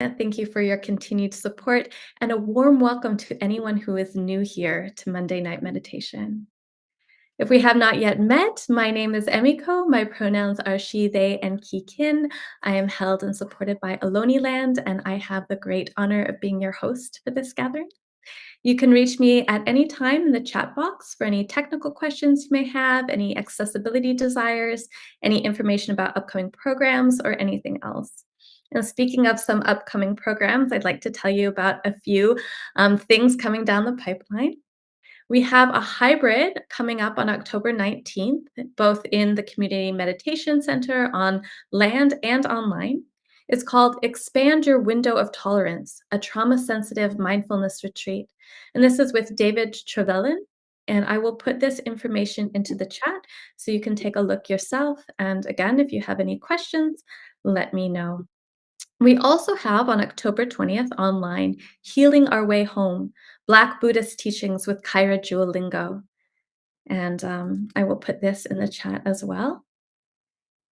and thank you for your continued support, and a warm welcome to anyone who is new here to Monday Night Meditation. If we have not yet met, my name is Emiko. My pronouns are she, they, and kikin. I am held and supported by Aloniland, and I have the great honor of being your host for this gathering. You can reach me at any time in the chat box for any technical questions you may have, any accessibility desires, any information about upcoming programs, or anything else. And speaking of some upcoming programs, I'd like to tell you about a few things coming down the pipeline. We have a hybrid coming up on October 19th, both in the Community Meditation Center on land and online. It's called Expand Your Window of Tolerance, a trauma-sensitive mindfulness retreat. And this is with David Trevelyan. And I will put this information into the chat so you can take a look yourself. And again, if you have any questions, let me know. We also have on October 20th online Healing Our Way Home, Black Buddhist Teachings with Kyra Duolingo. And I will put this in the chat as well.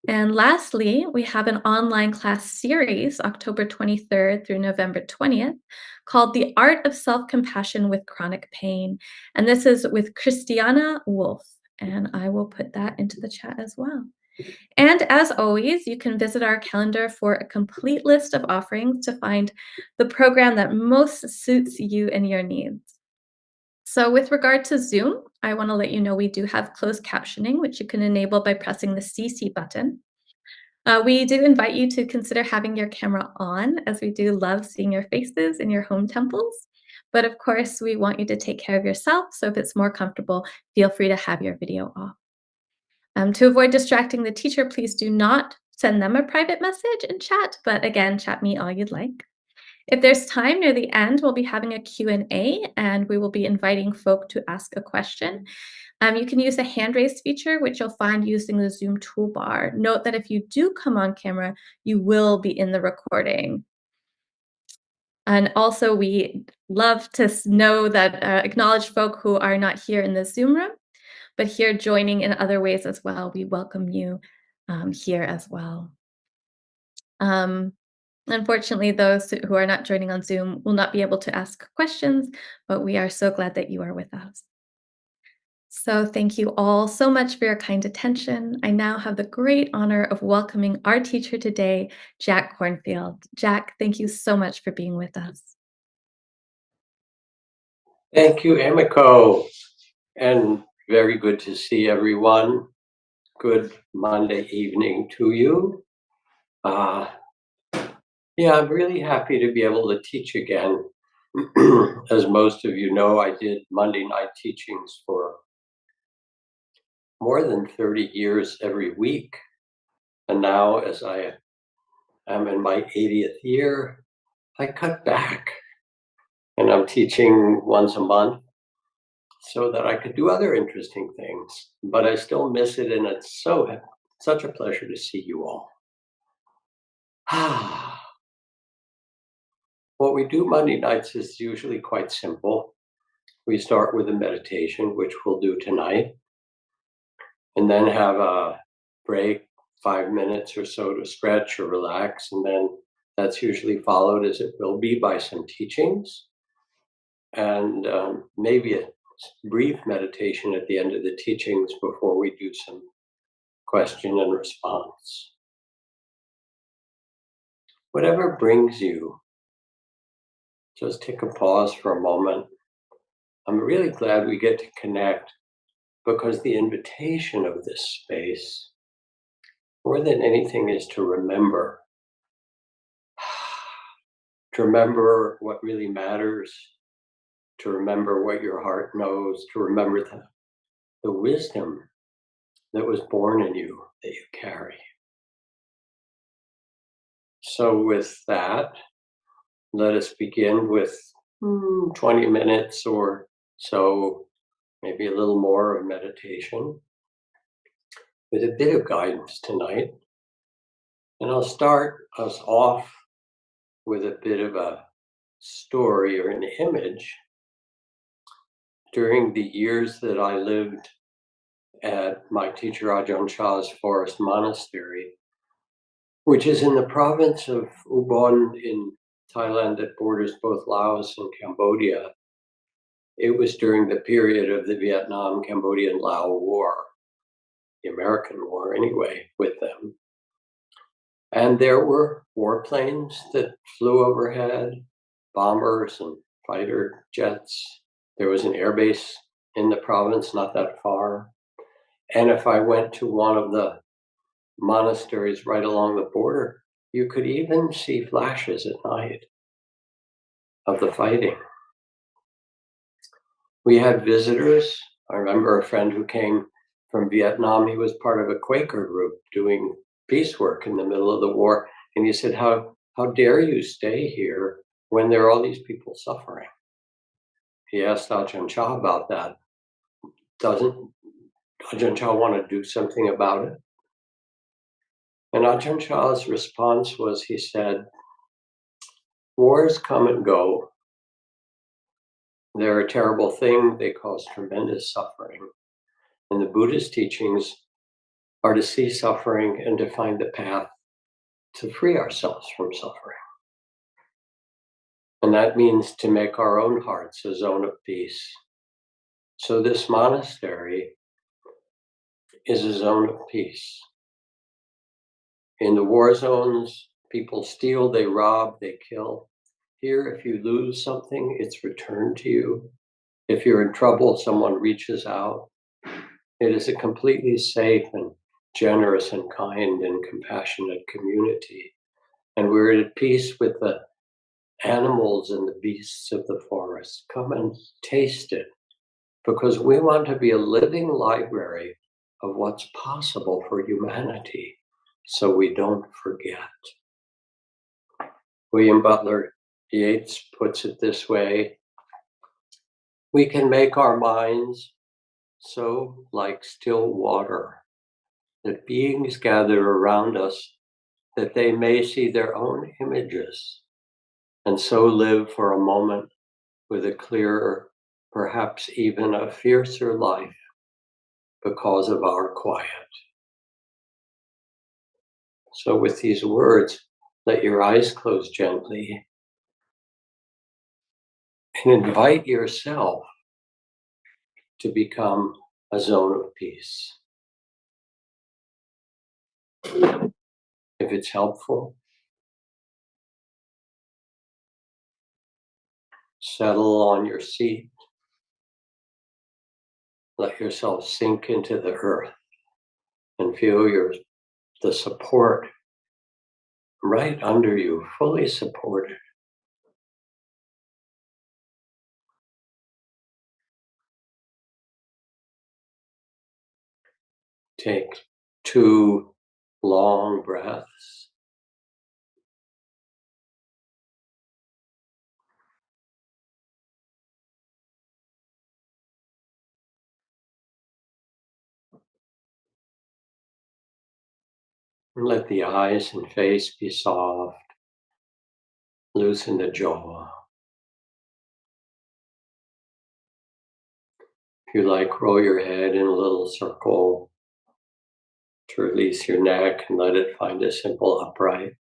And lastly, we have an online class series, October 23rd through November 20th, called The Art of Self-Compassion with Chronic Pain. And this is with Christiana Wolf. And I will put that into the chat as well. And as always, you can visit our calendar for a complete list of offerings to find the program that most suits you and your needs. So with regard to Zoom, I want to let you know we do have closed captioning, which you can enable by pressing the CC button. We do invite you to consider having your camera on, as we do love seeing your faces in your home temples. But of course, we want you to take care of yourself, so if it's more comfortable, feel free to have your video off. To avoid distracting the teacher, please do not send them a private message in chat, but again, chat me all you'd like. If there's time near the end, we'll be having a Q&A, and we will be inviting folk to ask a question. You can use the hand raise feature, which you'll find using the Zoom toolbar. Note that if you do come on camera, you will be in the recording. And also, we love to know that acknowledge folk who are not here in the Zoom room, but here joining in other ways as well. We welcome you here as well. Unfortunately, those who are not joining on Zoom will not be able to ask questions, but we are so glad that you are with us. So thank you all so much for your kind attention. I now have the great honor of welcoming our teacher today, Jack Kornfield. Jack, thank you so much for being with us. Thank you, Emiko, and very good to see everyone. Good Monday evening to you. Yeah, I'm really happy to be able to teach again. As most of you know, I did Monday night teachings for more than 30 years every week. And now, as I am in my 80th year, I cut back and I'm teaching once a month so that I could do other interesting things. But I still miss it, and it's such a pleasure to see you all. What we do Monday nights is usually quite simple. We start with a meditation, which we'll do tonight, and then have a break, 5 minutes or so to stretch or relax. And then that's usually followed, as it will be, by some teachings and maybe a brief meditation at the end of the teachings before we do some question and response. Whatever brings you, just take a pause for a moment. I'm really glad we get to connect, because the invitation of this space, more than anything, is to remember. To remember what really matters, to remember what your heart knows, to remember the wisdom that was born in you, that you carry. So with that, let us begin with 20 minutes or so, maybe a little more of meditation, with a bit of guidance tonight. And I'll start us off with a bit of a story or an image. During the years that I lived at my teacher Ajahn Chah's forest monastery, which is in the province of Ubon in Thailand that borders both Laos and Cambodia. It was during the period of the Vietnam-Cambodian-Lao War, the American war anyway, with them. And there were warplanes that flew overhead, bombers and fighter jets. There was an airbase in the province not that far. And if I went to one of the monasteries right along the border, you could even see flashes at night of the fighting. We had visitors. I remember a friend who came from Vietnam. He was part of a Quaker group doing peace work in the middle of the war. And he said, how dare you stay here when there are all these people suffering? He asked Ajahn Chah about that. Doesn't Ajahn Chah want to do something about it? And Ajahn Chah's response was, he said, wars come and go. They're a terrible thing. They cause tremendous suffering. And the Buddhist teachings are to see suffering and to find the path to free ourselves from suffering. And that means to make our own hearts a zone of peace. So this monastery is a zone of peace. In the war zones, people steal, they rob, they kill. Here, if you lose something, it's returned to you. If you're in trouble, someone reaches out. It is a completely safe and generous and kind and compassionate community. And we're at peace with the animals and the beasts of the forest. Come and taste it, because we want to be a living library of what's possible for humanity, so we don't forget. William Butler Yeats puts it this way: we can make our minds so like still water, that beings gather around us that they may see their own images, and so live for a moment with a clearer, perhaps even a fiercer life because of our quiet. So with these words, let your eyes close gently and invite yourself to become a zone of peace. If it's helpful, settle on your seat. Let yourself sink into the earth and feel the support right under you, fully supported. Take 2 long breaths. And let the eyes and face be soft. Loosen the jaw. If you like, roll your head in a little circle to release your neck and let it find a simple upright.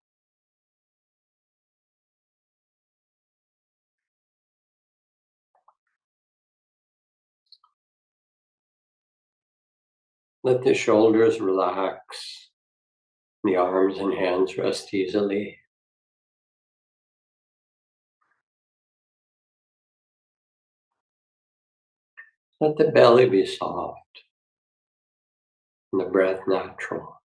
Let the shoulders relax, the arms and hands rest easily. Let the belly be soft and the breath natural.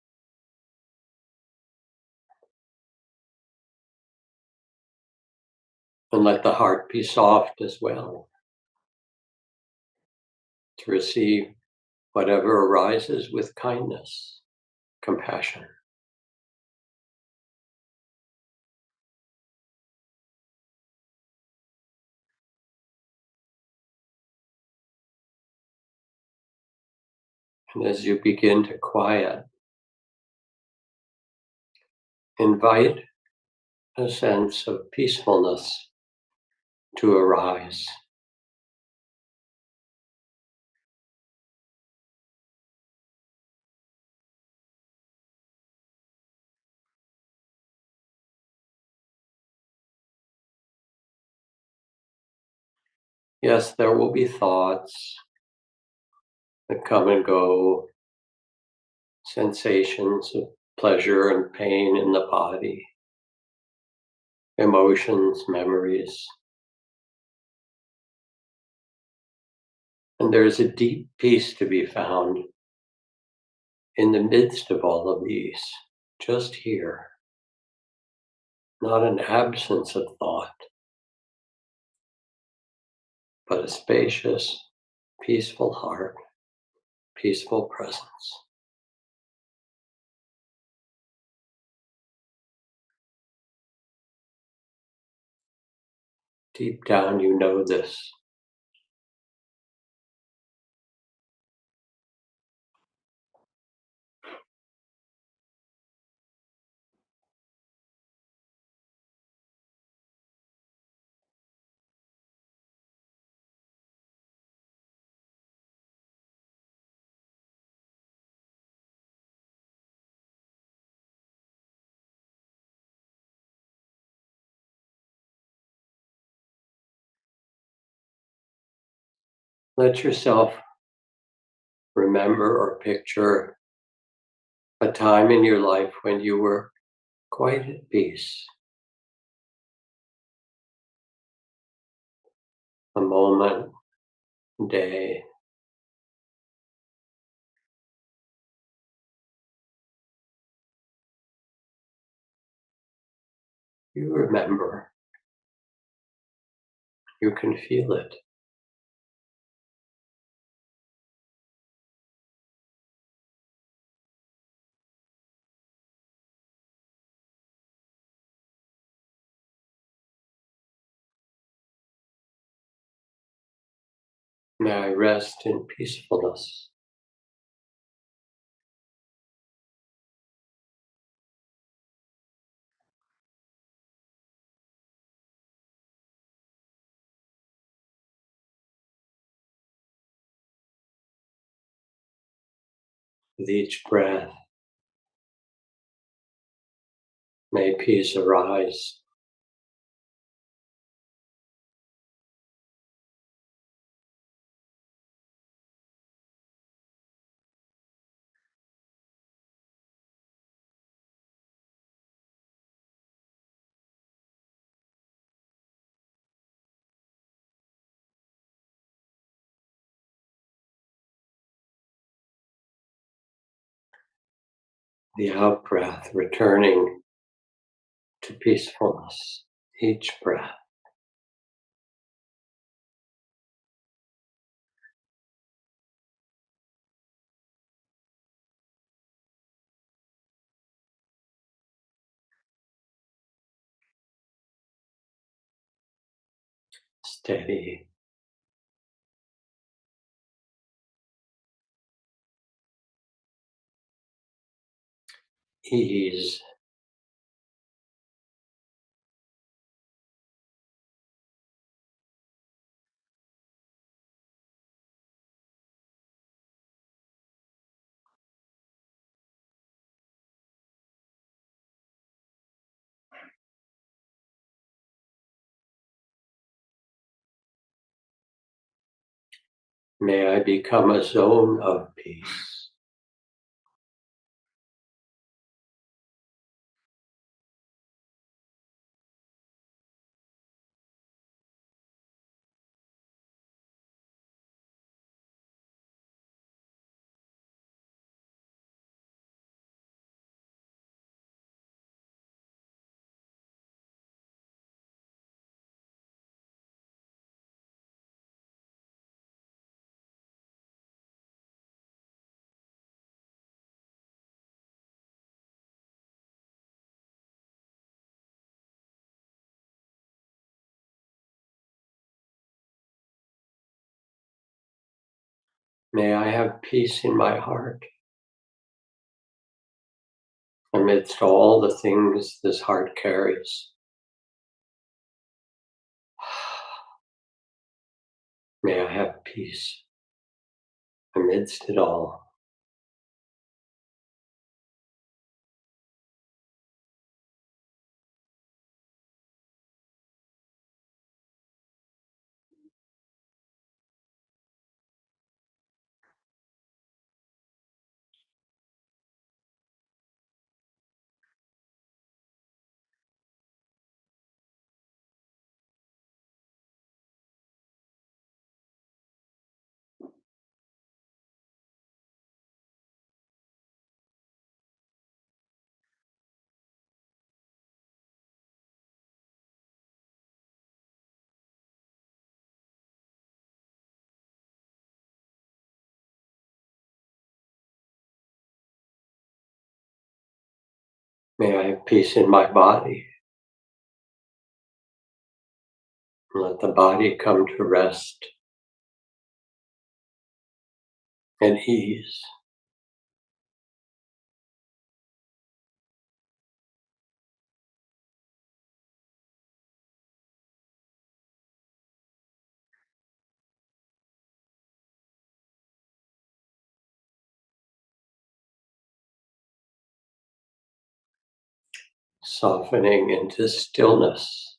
And let the heart be soft as well, to receive whatever arises with kindness, compassion. And as you begin to quiet, invite a sense of peacefulness to arise. Yes, there will be thoughts that come and go, sensations of pleasure and pain in the body, emotions, memories. And there's a deep peace to be found in the midst of all of these, just here, not an absence of thought, but a spacious, peaceful heart, peaceful presence. Deep down, you know this. Let yourself remember or picture a time in your life when you were quite at peace, a moment, day. You remember, you can feel it. May I rest in peacefulness. With each breath, may peace arise. The out breath returning to peacefulness. Each breath, steady, ease. May I become a zone of peace. May I have peace in my heart amidst all the things this heart carries. May I have peace amidst it all. May I have peace in my body. Let the body come to rest and ease. Softening into stillness.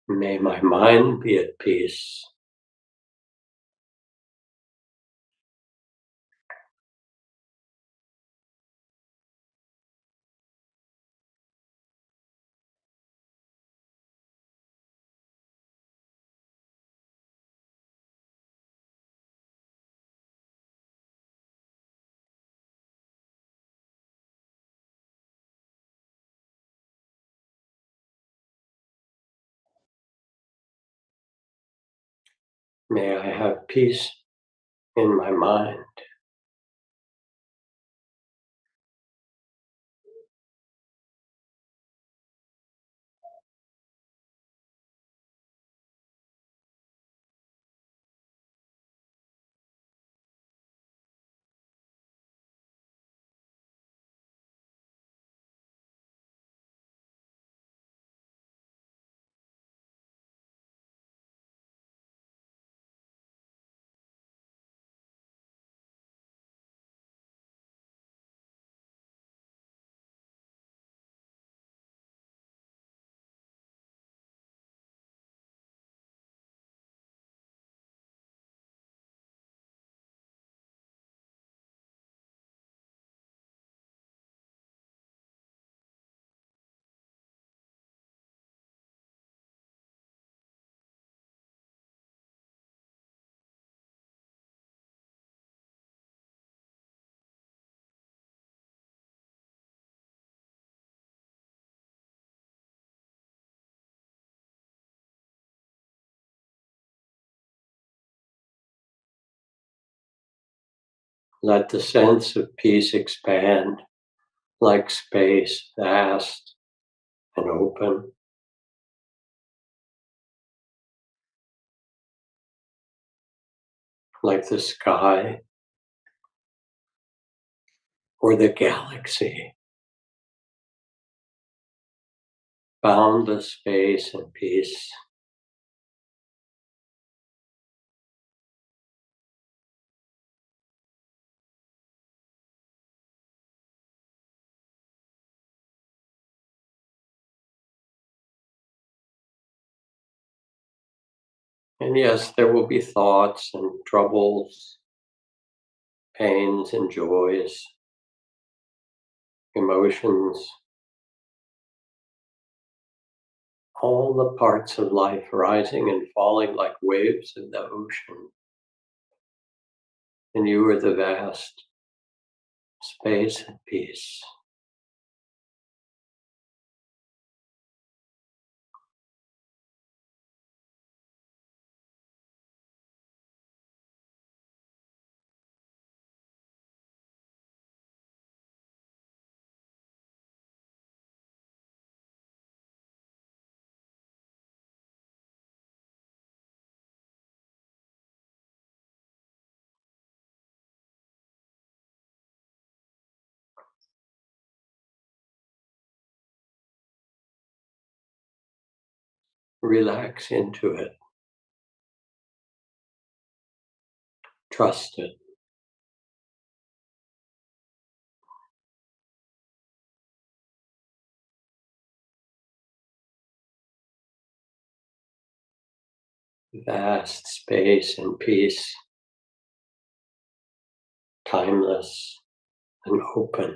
May my mind be at peace. May I have peace in my mind. Let the sense of peace expand like space, vast and open, like the sky or the galaxy. Boundless space and peace. And yes, there will be thoughts and troubles, pains and joys, emotions, all the parts of life rising and falling like waves in the ocean. And you are the vast space and peace. Relax into it. Trust it. Vast space and peace, timeless and open.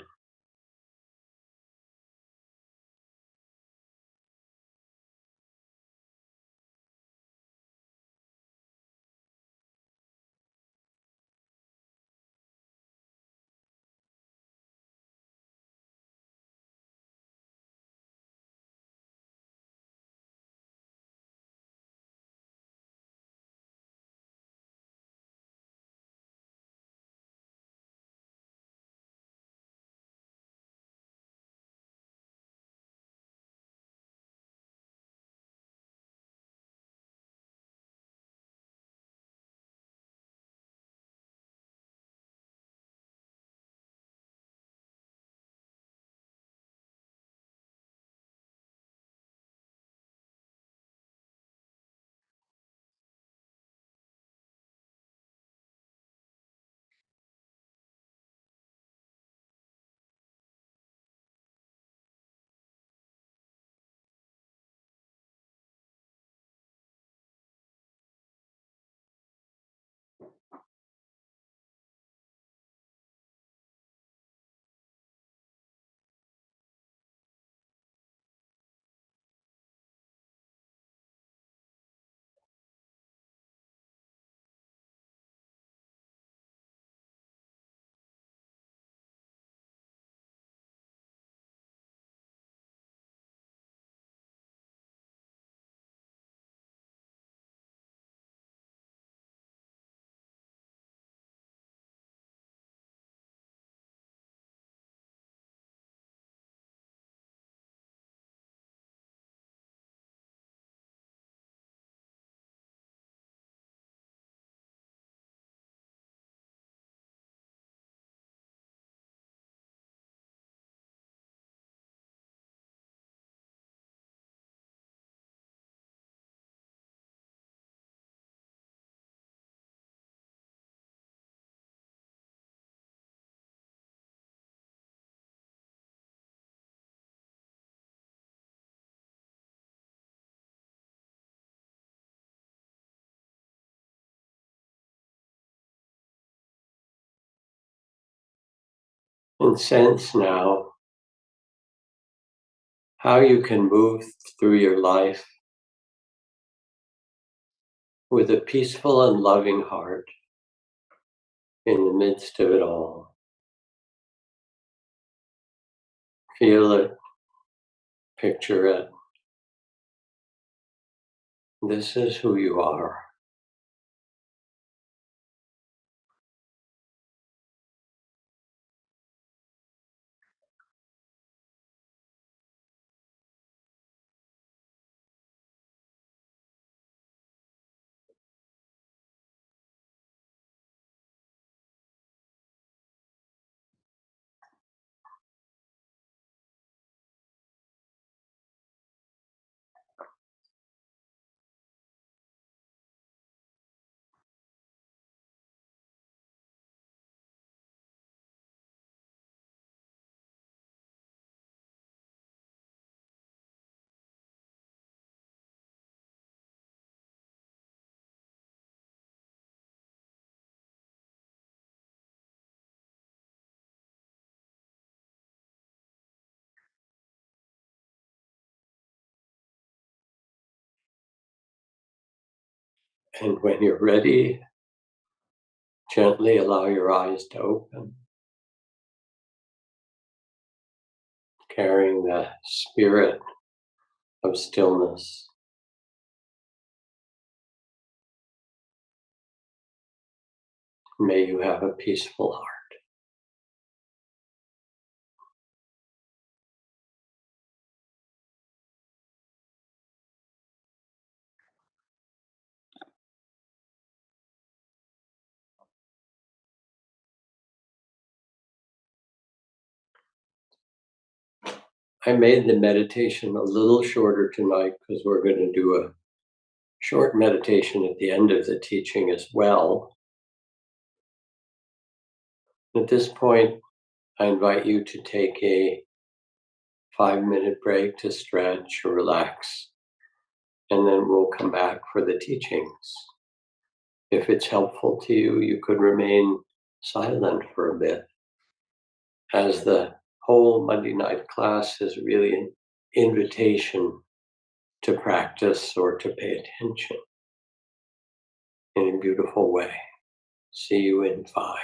And sense now how you can move through your life with a peaceful and loving heart in the midst of it all. Feel it, picture it. This is who you are. And when you're ready, gently allow your eyes to open, carrying the spirit of stillness. May you have a peaceful heart. I made the meditation a little shorter tonight because we're going to do a short meditation at the end of the teaching as well. At this point, I invite you to take a 5-minute break to stretch or relax, and then we'll come back for the teachings. If it's helpful to you, you could remain silent for a bit, as the whole Monday night class is really an invitation to practice or to pay attention in a beautiful way. See you in 5.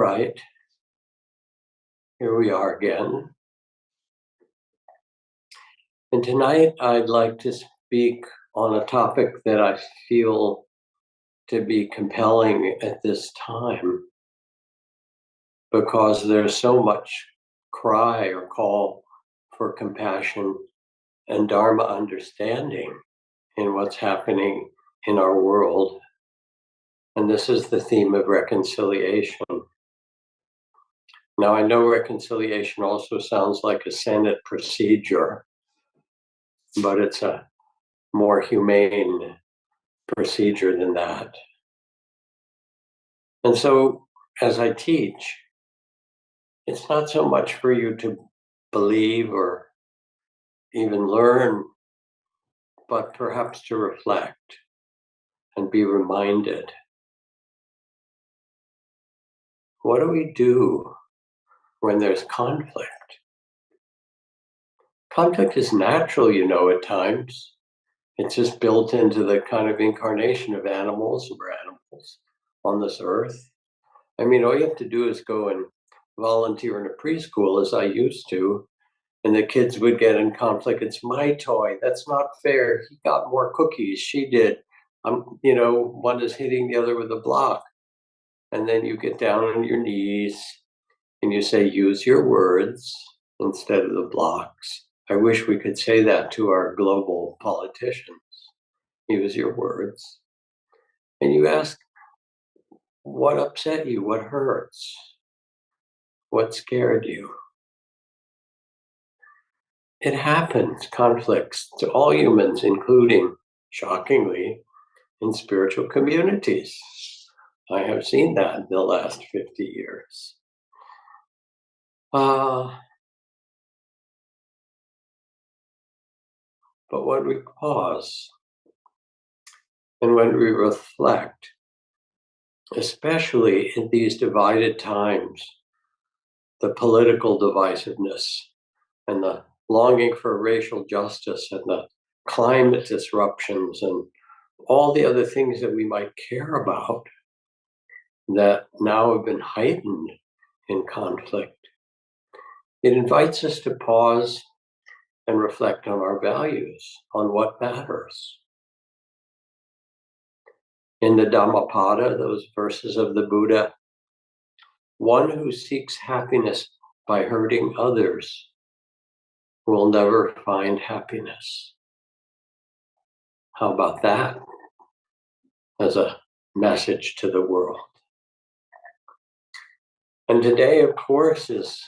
right, here we are again. And tonight I'd like to speak on a topic that I feel to be compelling at this time because there's so much cry or call for compassion and Dharma understanding in what's happening in our world. And this is the theme of reconciliation. Now, I know reconciliation also sounds like a Senate procedure, but it's a more humane procedure than that. And so, as I teach, it's not so much for you to believe or even learn, but perhaps to reflect and be reminded. What do we do when there's conflict? Conflict is natural, at times. It's just built into the kind of incarnation of animals and we're animals on this earth. I mean, all you have to do is go and volunteer in a preschool, as I used to, and the kids would get in conflict. It's my toy. That's not fair. He got more cookies. She did. One is hitting the other with a block. And then you get down on your knees and you say, use your words instead of the blocks. I wish we could say that to our global politicians. Use your words. And you ask, what upset you? What hurts? What scared you? It happens, conflicts, to all humans, including, shockingly, in spiritual communities. I have seen that in the last 50 years. But when we pause and when we reflect, especially in these divided times, the political divisiveness and the longing for racial justice and the climate disruptions and all the other things that we might care about that now have been heightened in conflict. It invites us to pause and reflect on our values, on what matters. In the Dhammapada, those verses of the Buddha, one who seeks happiness by hurting others will never find happiness. How about that as a message to the world? And today, of course, is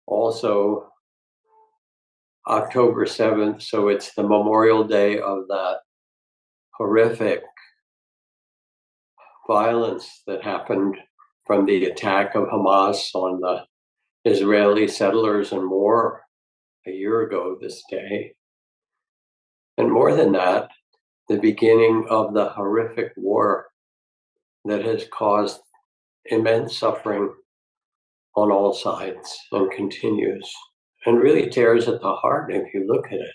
also October 7th, so it's the Memorial Day of that horrific violence that happened from the attack of Hamas on the Israeli settlers and more a year ago this day. And more than that, the beginning of the horrific war that has caused immense suffering on all sides and continues and really tears at the heart if you look at it,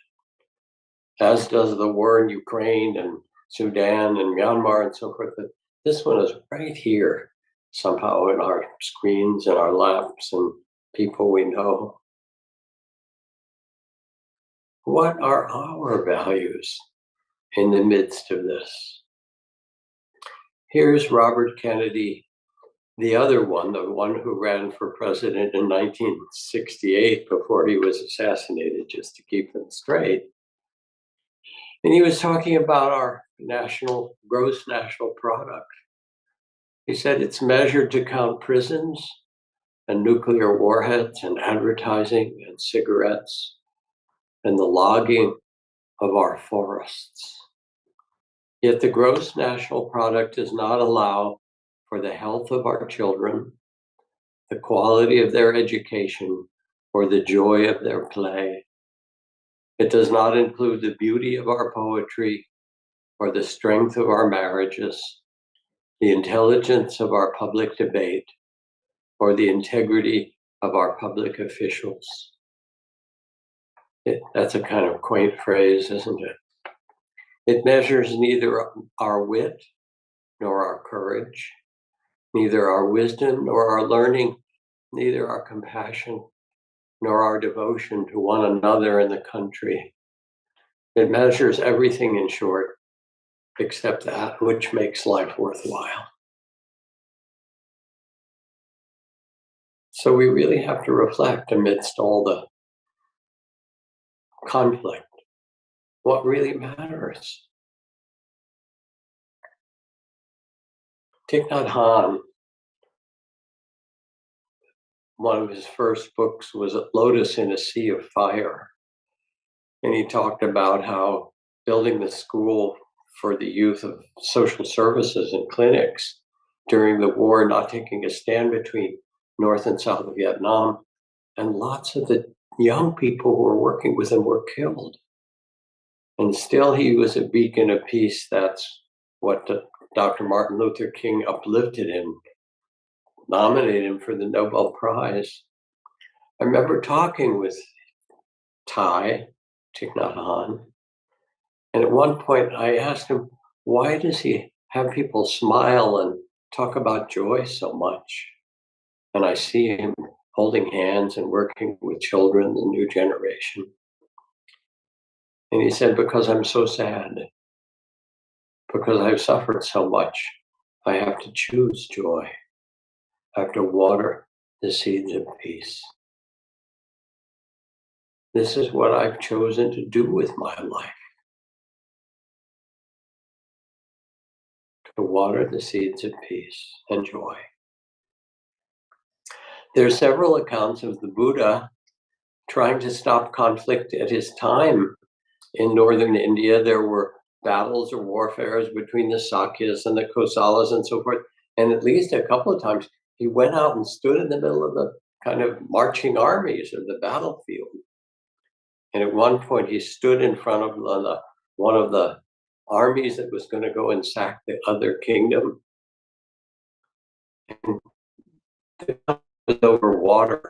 as does the war in Ukraine and Sudan and Myanmar and so forth. But this one is right here somehow in our screens and our laps and people we know. What are our values in the midst of this? Here's Robert Kennedy, the other one, the one who ran for president in 1968 before he was assassinated, just to keep them straight. And he was talking about our gross national product. He said it's measured to count prisons and nuclear warheads and advertising and cigarettes and the logging of our forests. Yet the gross national product does not allow for the health of our children, the quality of their education, or the joy of their play. It does not include the beauty of our poetry, or the strength of our marriages, the intelligence of our public debate, or the integrity of our public officials. That's a kind of quaint phrase, isn't it? It measures neither our wit nor our courage, Neither our wisdom nor our learning, neither our compassion nor our devotion to one another in the country. It measures everything, in short, except that which makes life worthwhile. So we really have to reflect amidst all the conflict, what really matters. Thich Nhat Hanh, one of his first books was Lotus in a Sea of Fire. And he talked about how building the school for the youth of social services and clinics during the war, not taking a stand between North and South Vietnam, and lots of the young people who were working with him were killed. And still he was a beacon of peace. That's what Dr. Martin Luther King uplifted him, nominated him for the Nobel Prize. I remember talking with Thich Nhat Hanh, and at one point I asked him, why does he have people smile and talk about joy so much? And I see him holding hands and working with children, the new generation. And he said, because I'm so sad, because I've suffered so much, I have to choose joy. I have to water the seeds of peace. This is what I've chosen to do with my life, to water the seeds of peace and joy. There are several accounts of the Buddha trying to stop conflict at his time. In northern India, there were battles or warfares between the Sakyas and the Kosalas and so forth. And at least a couple of times, he went out and stood in the middle of the kind of marching armies of the battlefield. And at one point, he stood in front of one of the armies that was going to go and sack the other kingdom. And it was over water,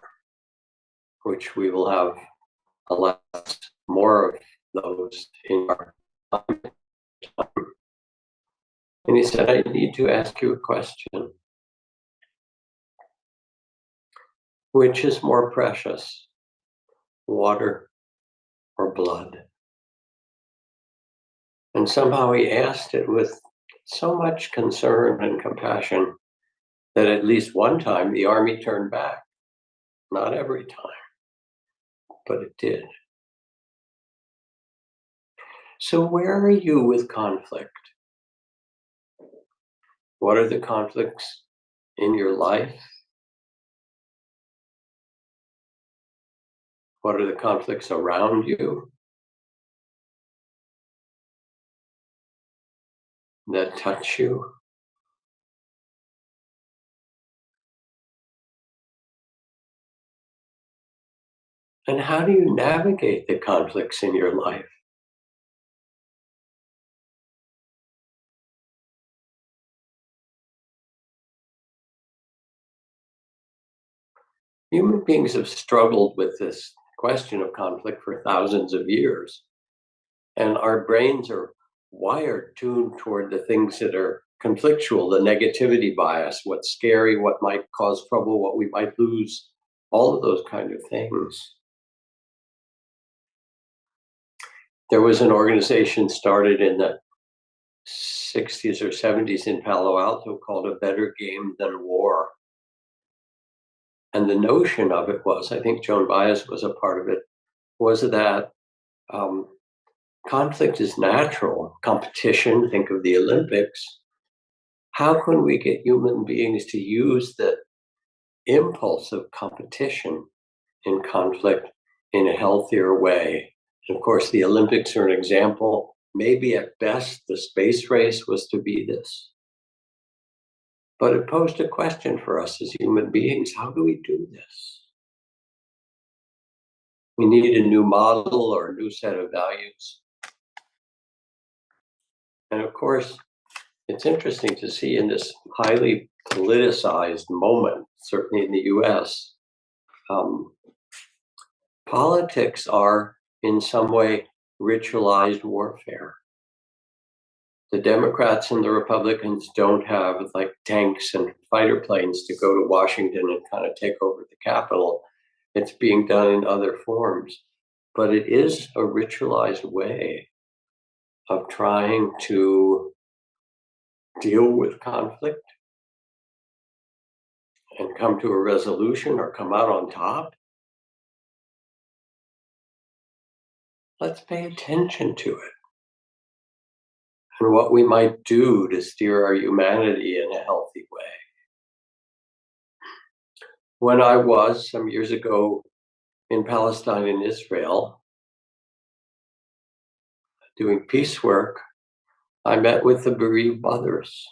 which we will have alas more of those in our time. And he said, I need to ask you a question. Which is more precious, water or blood? And somehow he asked it with so much concern and compassion that at least one time the army turned back. Not every time, but it did. So where are you with conflict? What are the conflicts in your life? What are the conflicts around you that touch you? And how do you navigate the conflicts in your life? Human beings have struggled with this question of conflict for thousands of years. And our brains are wired, tuned toward the things that are conflictual, the negativity bias, what's scary, what might cause trouble, what we might lose, all of those kind of things. There was an organization started in the 60s or 70s in Palo Alto called A Better Game Than War. And the notion of it was, I think Joan Baez was a part of it, was that um, conflict is natural. Competition, think of the Olympics. How can we get human beings to use the impulse of competition in conflict in a healthier way? And of course, the Olympics are an example. Maybe at best, the space race was to be this. But it posed a question for us as human beings. How do we do this? We need a new model or a new set of values. And of course, it's interesting to see in this highly politicized moment, certainly in the US, politics are in some way ritualized warfare. The Democrats and the Republicans don't have like tanks and fighter planes to go to Washington and kind of take over the Capitol. It's being done in other forms. But it is a ritualized way of trying to deal with conflict and come to a resolution or come out on top. Let's pay attention to it and what we might do to steer our humanity in a healthy way. When I was some years ago in Palestine and Israel doing peace work, I met with the bereaved mothers.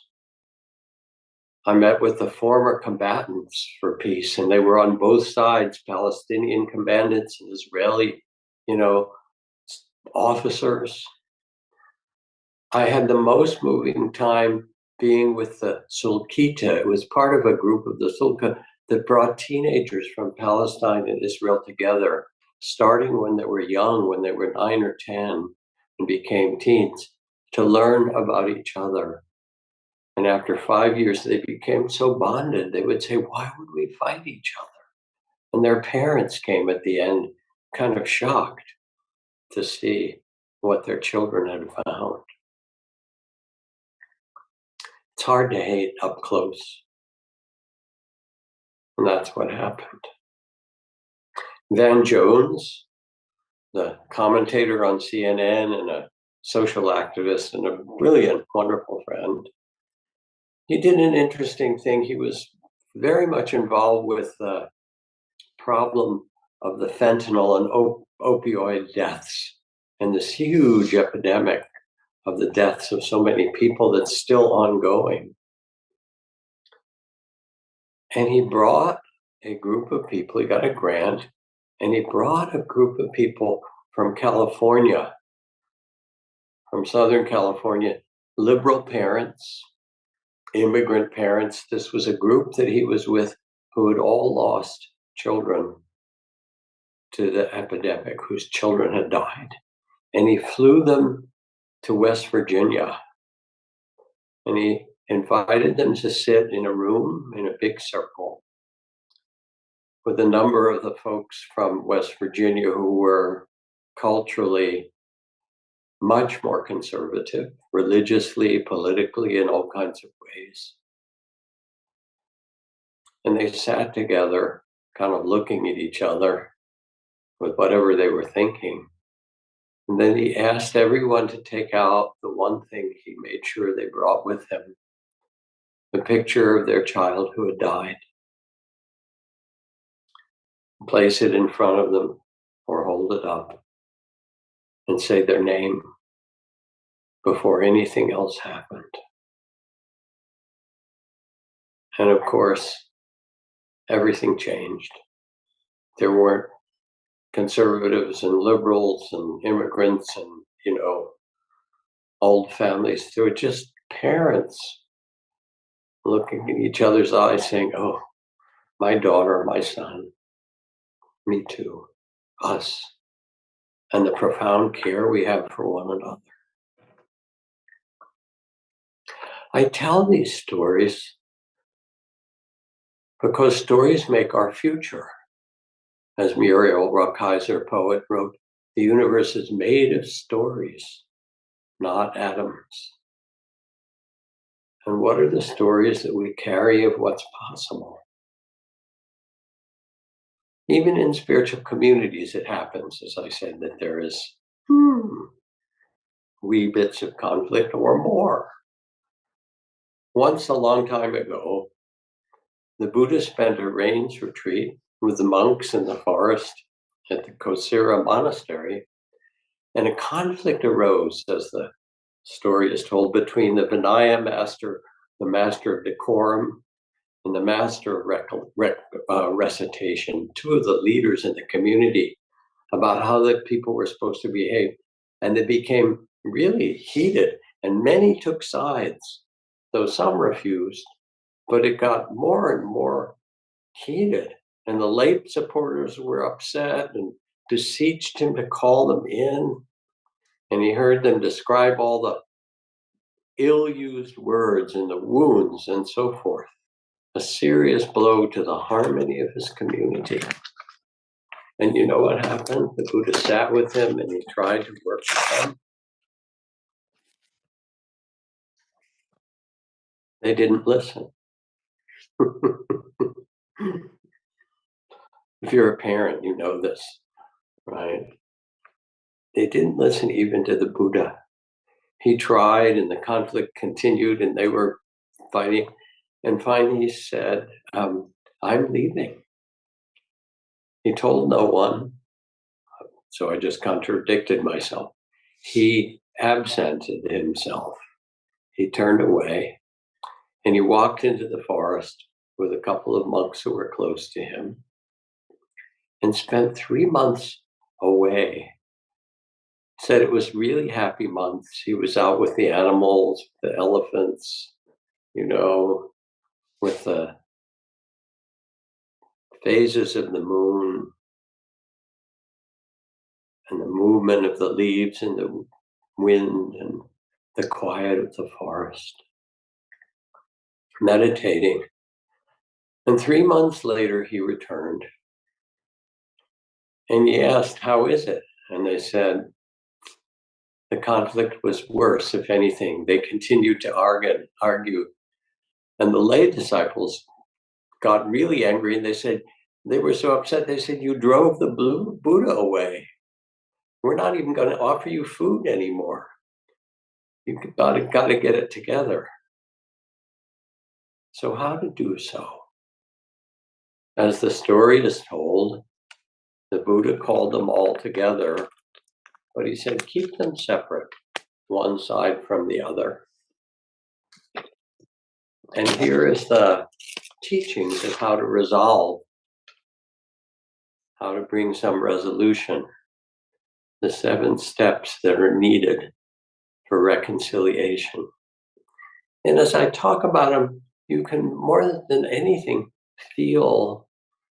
I met with the former combatants for peace, and they were on both sides, Palestinian combatants and Israeli, you know, officers. I had the most moving time being with the Sulkita. It was part of a group of the Sulka that brought teenagers from Palestine and Israel together, starting when they were young, when they were 9 or 10, and became teens, to learn about each other. And after 5 years, they became so bonded, they would say, "Why would we fight each other?" And their parents came at the end, kind of shocked to see what their children had found. It's hard to hate up close, and that's what happened. Van Jones, the commentator on CNN and a social activist and a brilliant, wonderful friend, he did an interesting thing. He was very much involved with the problem of the fentanyl and opioid deaths and this huge epidemic of the deaths of so many people that's still ongoing. And he brought a group of people, he got a grant, and he brought a group of people from California, from Southern California, liberal parents, immigrant parents. This was a group that he was with who had all lost children to the epidemic, whose children had died. And he flew them to West Virginia, and he invited them to sit in a room in a big circle with a number of the folks from West Virginia who were culturally much more conservative, religiously, politically, in all kinds of ways. And they sat together, kind of looking at each other with whatever they were thinking. And then he asked everyone to take out the one thing he made sure they brought with them, the picture of their child who had died. Place it in front of them or hold it up and say their name before anything else happened. And of course, everything changed. There weren't conservatives and liberals and immigrants and, old families. There were just parents looking in each other's eyes saying, "Oh, my daughter, my son, me too, us," and the profound care we have for one another. I tell these stories because stories make our future. As Muriel Rukeyser, poet, wrote, "The universe is made of stories, not atoms." And what are the stories that we carry of what's possible? Even in spiritual communities, it happens, as I said, that there is wee bits of conflict or more. Once, a long time ago, the Buddha spent a rains retreat with the monks in the forest at the Kosira monastery, and a conflict arose, as the story is told, between the Vinaya master, the master of decorum, and the master of recitation, two of the leaders in the community, about how the people were supposed to behave. And they became really heated, and many took sides, though some refused. But it got more and more heated, and the lay supporters were upset and beseeched him to call them in. And he heard them describe all the ill-used words and the wounds and so forth. A serious blow to the harmony of his community. And you know what happened? The Buddha sat with him and he tried to work with them. They didn't listen. If you're a parent, you know this, right? They didn't listen even to the Buddha. He tried and the conflict continued and they were fighting. And finally he said, I'm leaving. He told no one. So I just contradicted myself. He absented himself. He turned away and he walked into the forest with a couple of monks who were close to him and spent 3 months away. Said it was really happy months. He was out with the animals, the elephants, with the phases of the moon and the movement of the leaves and the wind and the quiet of the forest, meditating. And 3 months later, he returned. And he asked, how is it? And they said, the conflict was worse, if anything. They continued to argue. And the lay disciples got really angry and they said, they were so upset, they said, you drove the Buddha away. We're not even going to offer you food anymore. You got to get it together. So how to do so? As the story is told, the Buddha called them all together, but he said, keep them separate, one side from the other. And here is the teachings of how to resolve, how to bring some resolution, the 7 steps that are needed for reconciliation. And as I talk about them, you can more than anything feel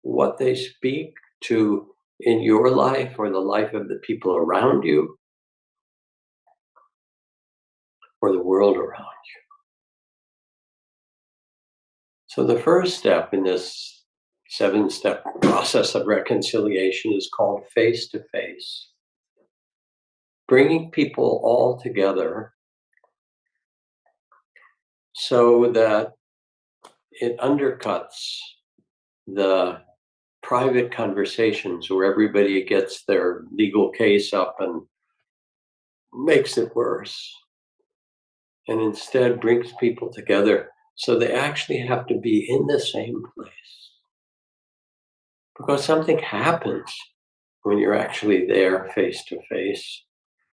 what they speak to in your life or the life of the people around you or the world around you. So the first step in this 7-step process of reconciliation is called face-to-face. Bringing people all together so that it undercuts the private conversations where everybody gets their legal case up and makes it worse, and instead brings people together so they actually have to be in the same place. Because something happens when you're actually there face to face.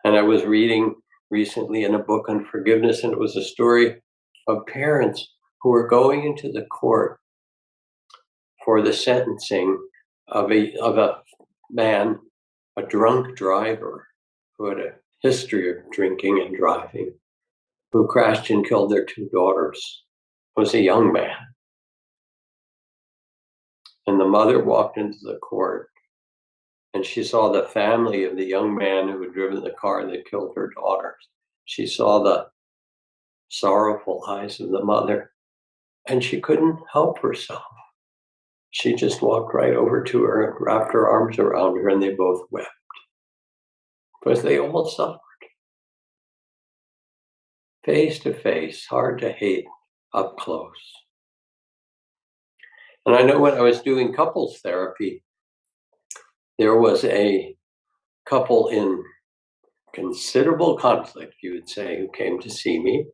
And I was reading recently in a book on forgiveness, and it was a story of parents who were going into the court for the sentencing of a man, a drunk driver who had a history of drinking and driving, who crashed and killed their 2 daughters. It was a young man. And the mother walked into the court and she saw the family of the young man who had driven the car that killed her daughters. She saw the sorrowful eyes of the mother and she couldn't help herself. She just walked right over to her and wrapped her arms around her, and they both wept because they all suffered. Face to face, hard to hate up close. And I know when I was doing couples therapy, there was a couple in considerable conflict, you would say, who came to see me.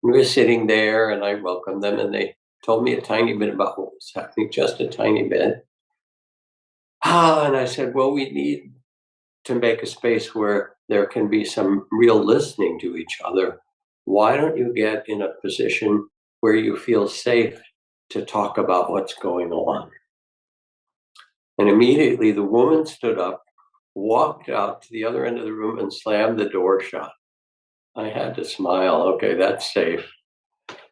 We were sitting there and I welcomed them and they told me a tiny bit about what was happening, just a tiny bit. And I said, well, we need to make a space where there can be some real listening to each other. Why don't you get in a position where you feel safe to talk about what's going on? And immediately the woman stood up, walked out to the other end of the room and slammed the door shut. I had to smile. Okay, that's safe.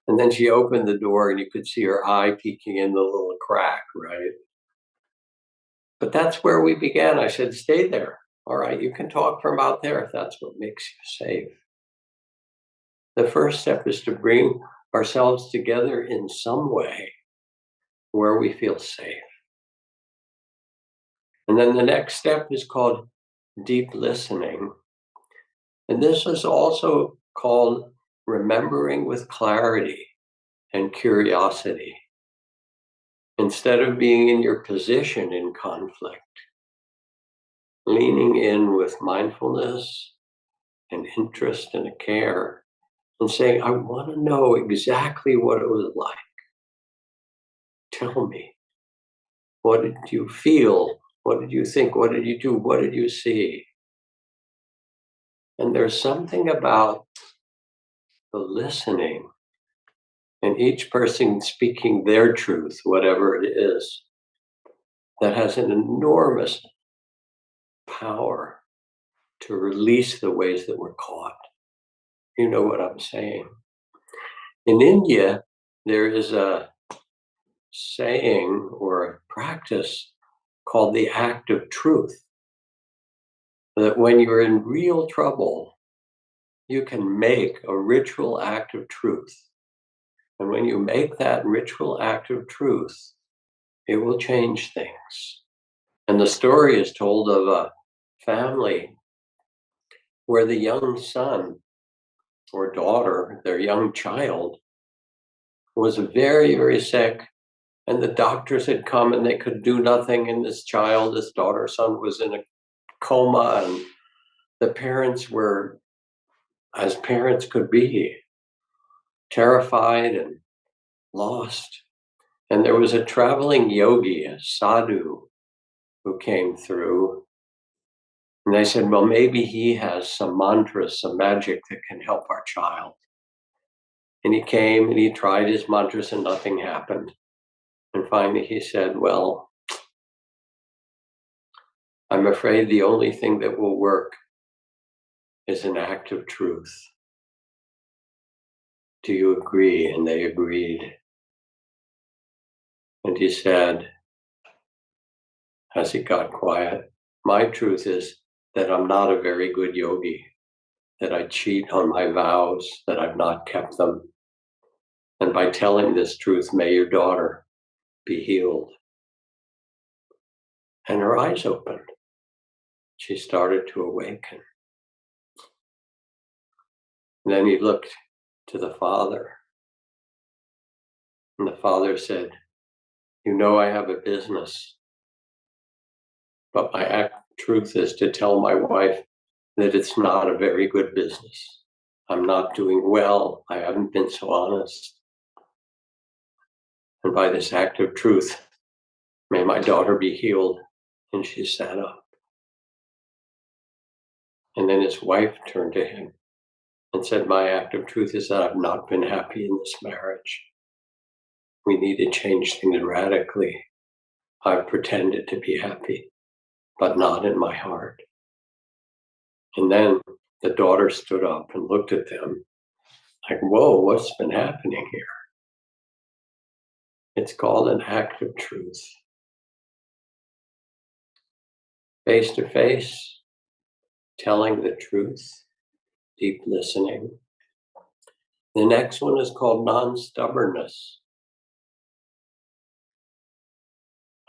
And then she opened the door and you could see her eye peeking in the little crack, right? But that's where we began. I said, stay there. All right, you can talk from out there if that's what makes you safe. The first step is to bring ourselves together in some way where we feel safe. And then the next step is called deep listening. And this is also called remembering with clarity and curiosity. Instead of being in your position in conflict, leaning in with mindfulness and interest and a care and saying, I want to know exactly what it was like. Tell me, what did you feel? What did you think? What did you do? What did you see? And there's something about the listening and each person speaking their truth, whatever it is, that has an enormous power to release the ways that we're caught. You know what I'm saying. In India, there is a saying or a practice called the act of truth. That when you're in real trouble, you can make a ritual act of truth. And when you make that ritual act of truth, it will change things. And the story is told of a family where the young son or daughter, their young child, was very, very sick. And the doctors had come and they could do nothing. And this daughter, son, was in a coma. And the parents were, as parents could be, terrified and lost. And there was a traveling yogi, a sadhu, who came through. And they said, well, maybe he has some mantras, some magic that can help our child. And he came and he tried his mantras and nothing happened. And finally he said, well, I'm afraid the only thing that will work is an act of truth. Do you agree? And they agreed. And he said, as he got quiet, my truth is that I'm not a very good yogi, that I cheat on my vows, that I've not kept them. And by telling this truth, may your daughter be healed. And her eyes opened. She started to awaken. And then he looked to the father. And the father said, you know, I have a business, but my act of truth is to tell my wife that it's not a very good business. I'm not doing well. I haven't been so honest. And by this act of truth, may my daughter be healed. And she sat up. And then his wife turned to him and said, my act of truth is that I've not been happy in this marriage. We need to change things radically. I've pretended to be happy, but not in my heart. And then the daughter stood up and looked at them like, whoa, what's been happening here? It's called an act of truth. Face to face, telling the truth, deep listening. The next one is called non-stubbornness.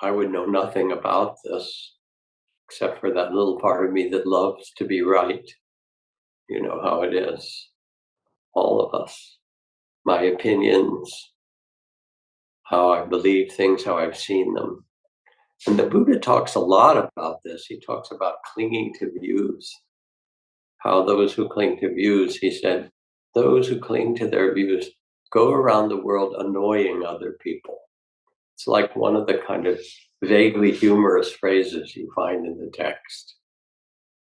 I would know nothing about this except for that little part of me that loves to be right. You know how it is, all of us. My opinions, how I believe things, how I've seen them. And the Buddha talks a lot about this. He talks about clinging to views. How those who cling to views, he said, those who cling to their views go around the world annoying other people. It's like one of the kind of vaguely humorous phrases you find in the text.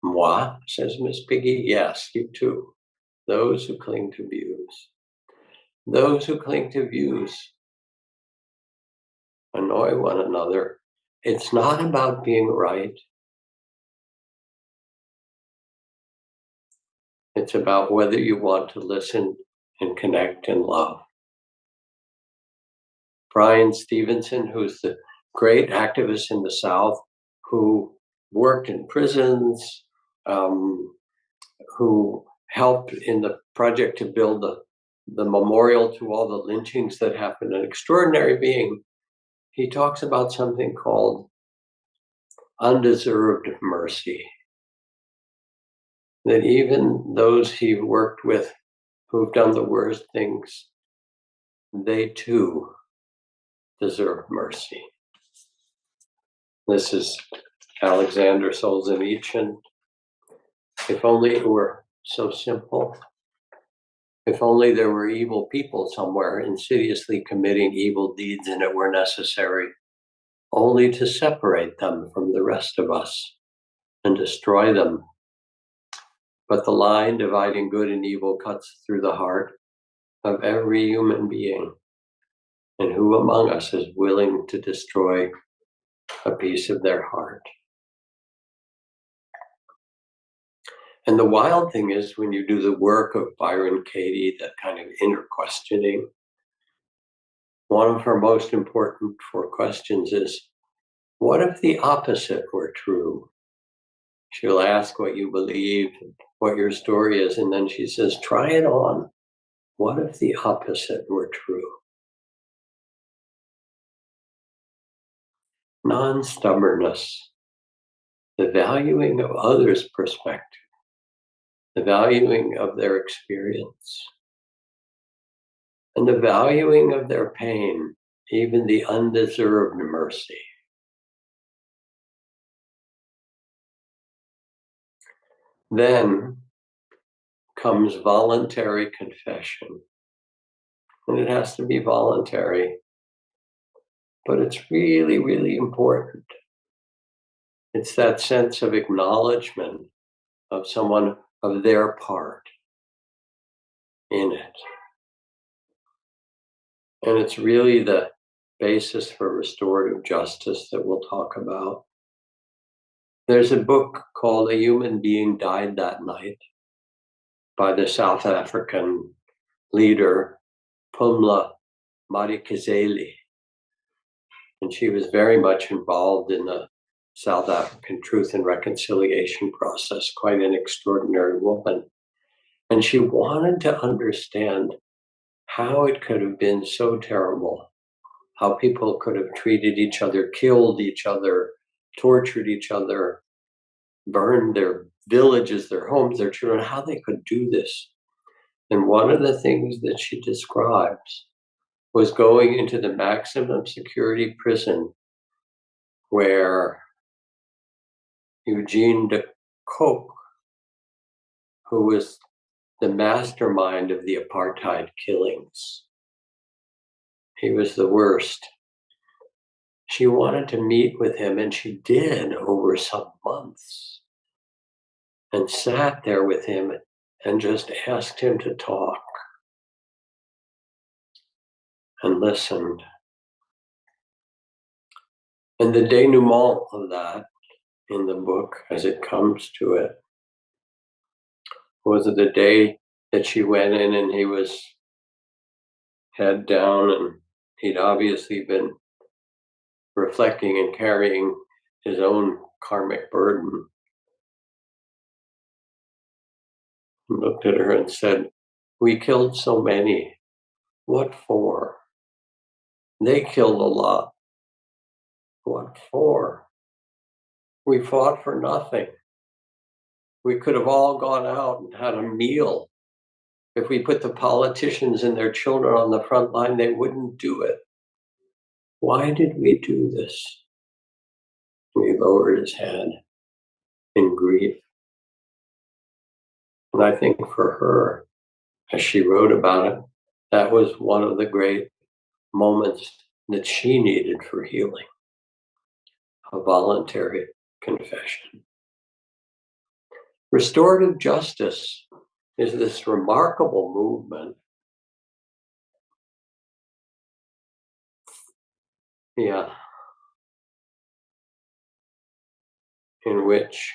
Moi, says Miss Piggy, yes, you too. Those who cling to views. Those who cling to views annoy one another. It's not about being right. It's about whether you want to listen and connect and love. Brian Stevenson, who's the great activist in the South, who worked in prisons, who helped in the project to build the memorial to all the lynchings that happened, an extraordinary being. He talks about something called undeserved mercy. That even those he worked with who've done the worst things, they too deserve mercy. This is Alexander Solzhenitsyn. If only it were so simple. If only there were evil people somewhere insidiously committing evil deeds and it were necessary only to separate them from the rest of us and destroy them. But the line dividing good and evil cuts through the heart of every human being. And who among us is willing to destroy a piece of their heart? And the wild thing is when you do the work of Byron Katie, that kind of inner questioning, one of her most important four questions is, what if the opposite were true? She'll ask what you believe, what your story is, and then she says, try it on. What if the opposite were true? Non-stubbornness, the valuing of others' perspective, the valuing of their experience, and the valuing of their pain, even the undeserved mercy. Then comes voluntary confession. And it has to be voluntary, but it's really, really important. It's that sense of acknowledgement of someone, of their part in it. And it's really the basis for restorative justice that we'll talk about. There's a book called A Human Being Died That Night by the South African leader, Pumla Madikizela. And she was very much involved in the South African Truth and Reconciliation process, quite an extraordinary woman. And she wanted to understand how it could have been so terrible, how people could have treated each other, killed each other, tortured each other, burned their villages, their homes, their children, how they could do this. And one of the things that she describes was going into the maximum security prison where Eugene de Kock, who was the mastermind of the apartheid killings, he was the worst. She wanted to meet with him, and she did over some months, and sat there with him and just asked him to talk and listened. And the denouement of that in the book, as it comes to it, was the day that she went in and he was head down, and he'd obviously been reflecting and carrying his own karmic burden. He looked at her and said, "We killed so many. What for? They killed a lot. What for? We fought for nothing. We could have all gone out and had a meal. If we put the politicians and their children on the front line, they wouldn't do it. Why did we do this?" He lowered his head in grief. And I think for her, as she wrote about it, that was one of the great moments that she needed for healing, a voluntary confession. Restorative justice is this remarkable movement, yeah, in which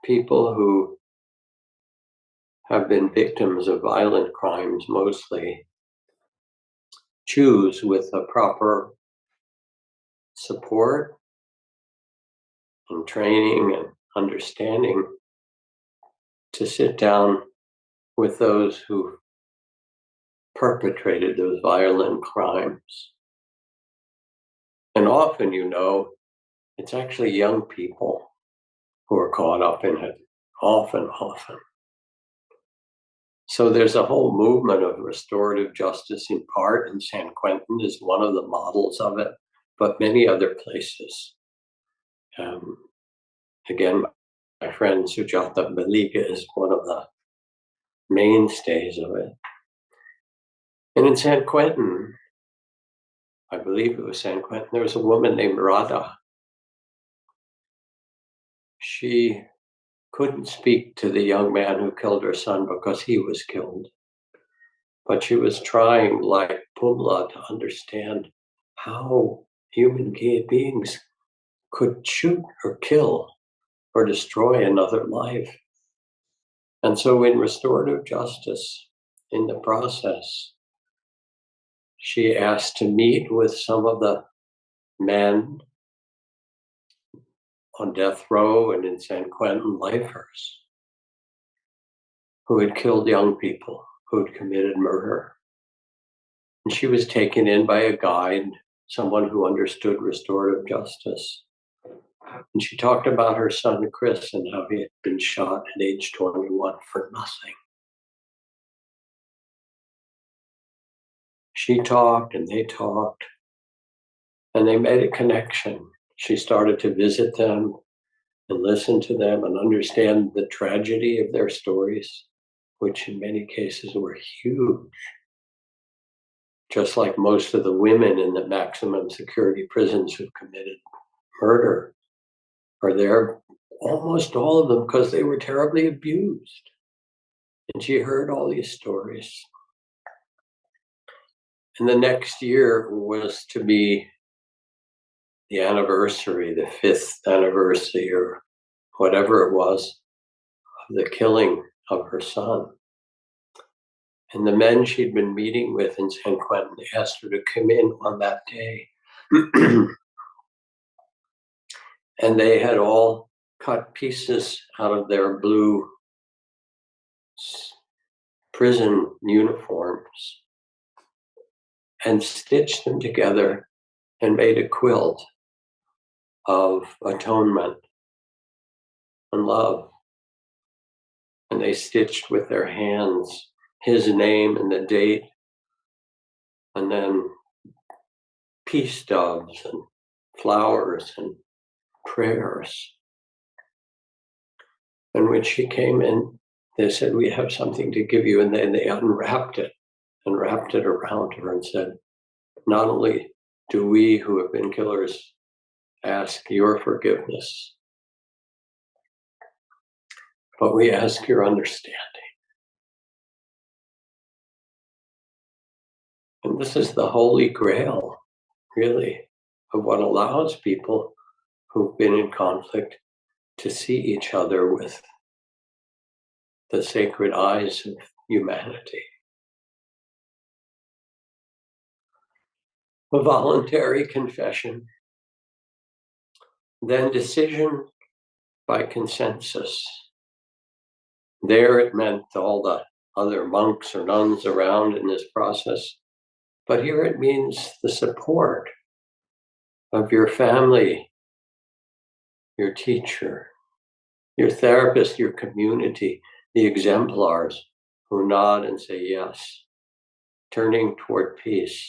people who have been victims of violent crimes mostly choose, with the proper support and training and understanding to sit down with those who perpetrated those violent crimes. And often, it's actually young people who are caught up in it. Often. So there's a whole movement of restorative justice in part, and San Quentin is one of the models of it, but many other places. Um, Again, my friend Sujata Maliga is one of the mainstays of it. And in San Quentin, I believe it was San Quentin, there was a woman named Radha. She couldn't speak to the young man who killed her son because he was killed. But she was trying, like Pumla, to understand how human beings could shoot or kill or destroy another life. And so in restorative justice, in the process, she asked to meet with some of the men on death row and in San Quentin lifers who had killed young people, who had committed murder. And she was taken in by a guide, someone who understood restorative justice. And she talked about her son, Chris, and how he had been shot at age 21 for nothing. She talked and they talked, and they made a connection. She started to visit them and listen to them and understand the tragedy of their stories, which in many cases were huge. Just like most of the women in the maximum security prisons who committed murder are there, almost all of them, because they were terribly abused. And she heard all these stories. And the next year was to be the anniversary, the 5th anniversary or whatever it was, of the killing of her son. And the men she'd been meeting with in San Quentin asked her to come in on that day. And they had all cut pieces out of their blue prison uniforms and stitched them together and made a quilt of atonement and love. And they stitched with their hands his name and the date, and then peace doves and flowers and prayers. And when she came in, they said, "We have something to give you." And then they unwrapped it and wrapped it around her and said, "Not only do we who have been killers ask your forgiveness, but we ask your understanding." And this is the holy grail, really, of what allows people who've been in conflict to see each other with the sacred eyes of humanity. A voluntary confession, then decision by consensus. There it meant all the other monks or nuns around in this process. But here it means the support of your family, your teacher, your therapist, your community, the exemplars who nod and say yes. Turning toward peace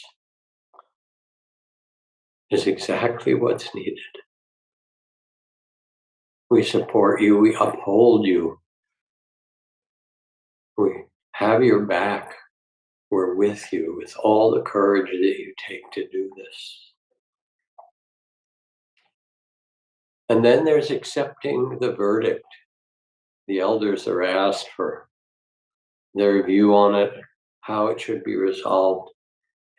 is exactly what's needed. We support you, we uphold you, we have your back, we're with you with all the courage that you take to do this. And then there's accepting the verdict. The elders are asked for their view on it, how it should be resolved.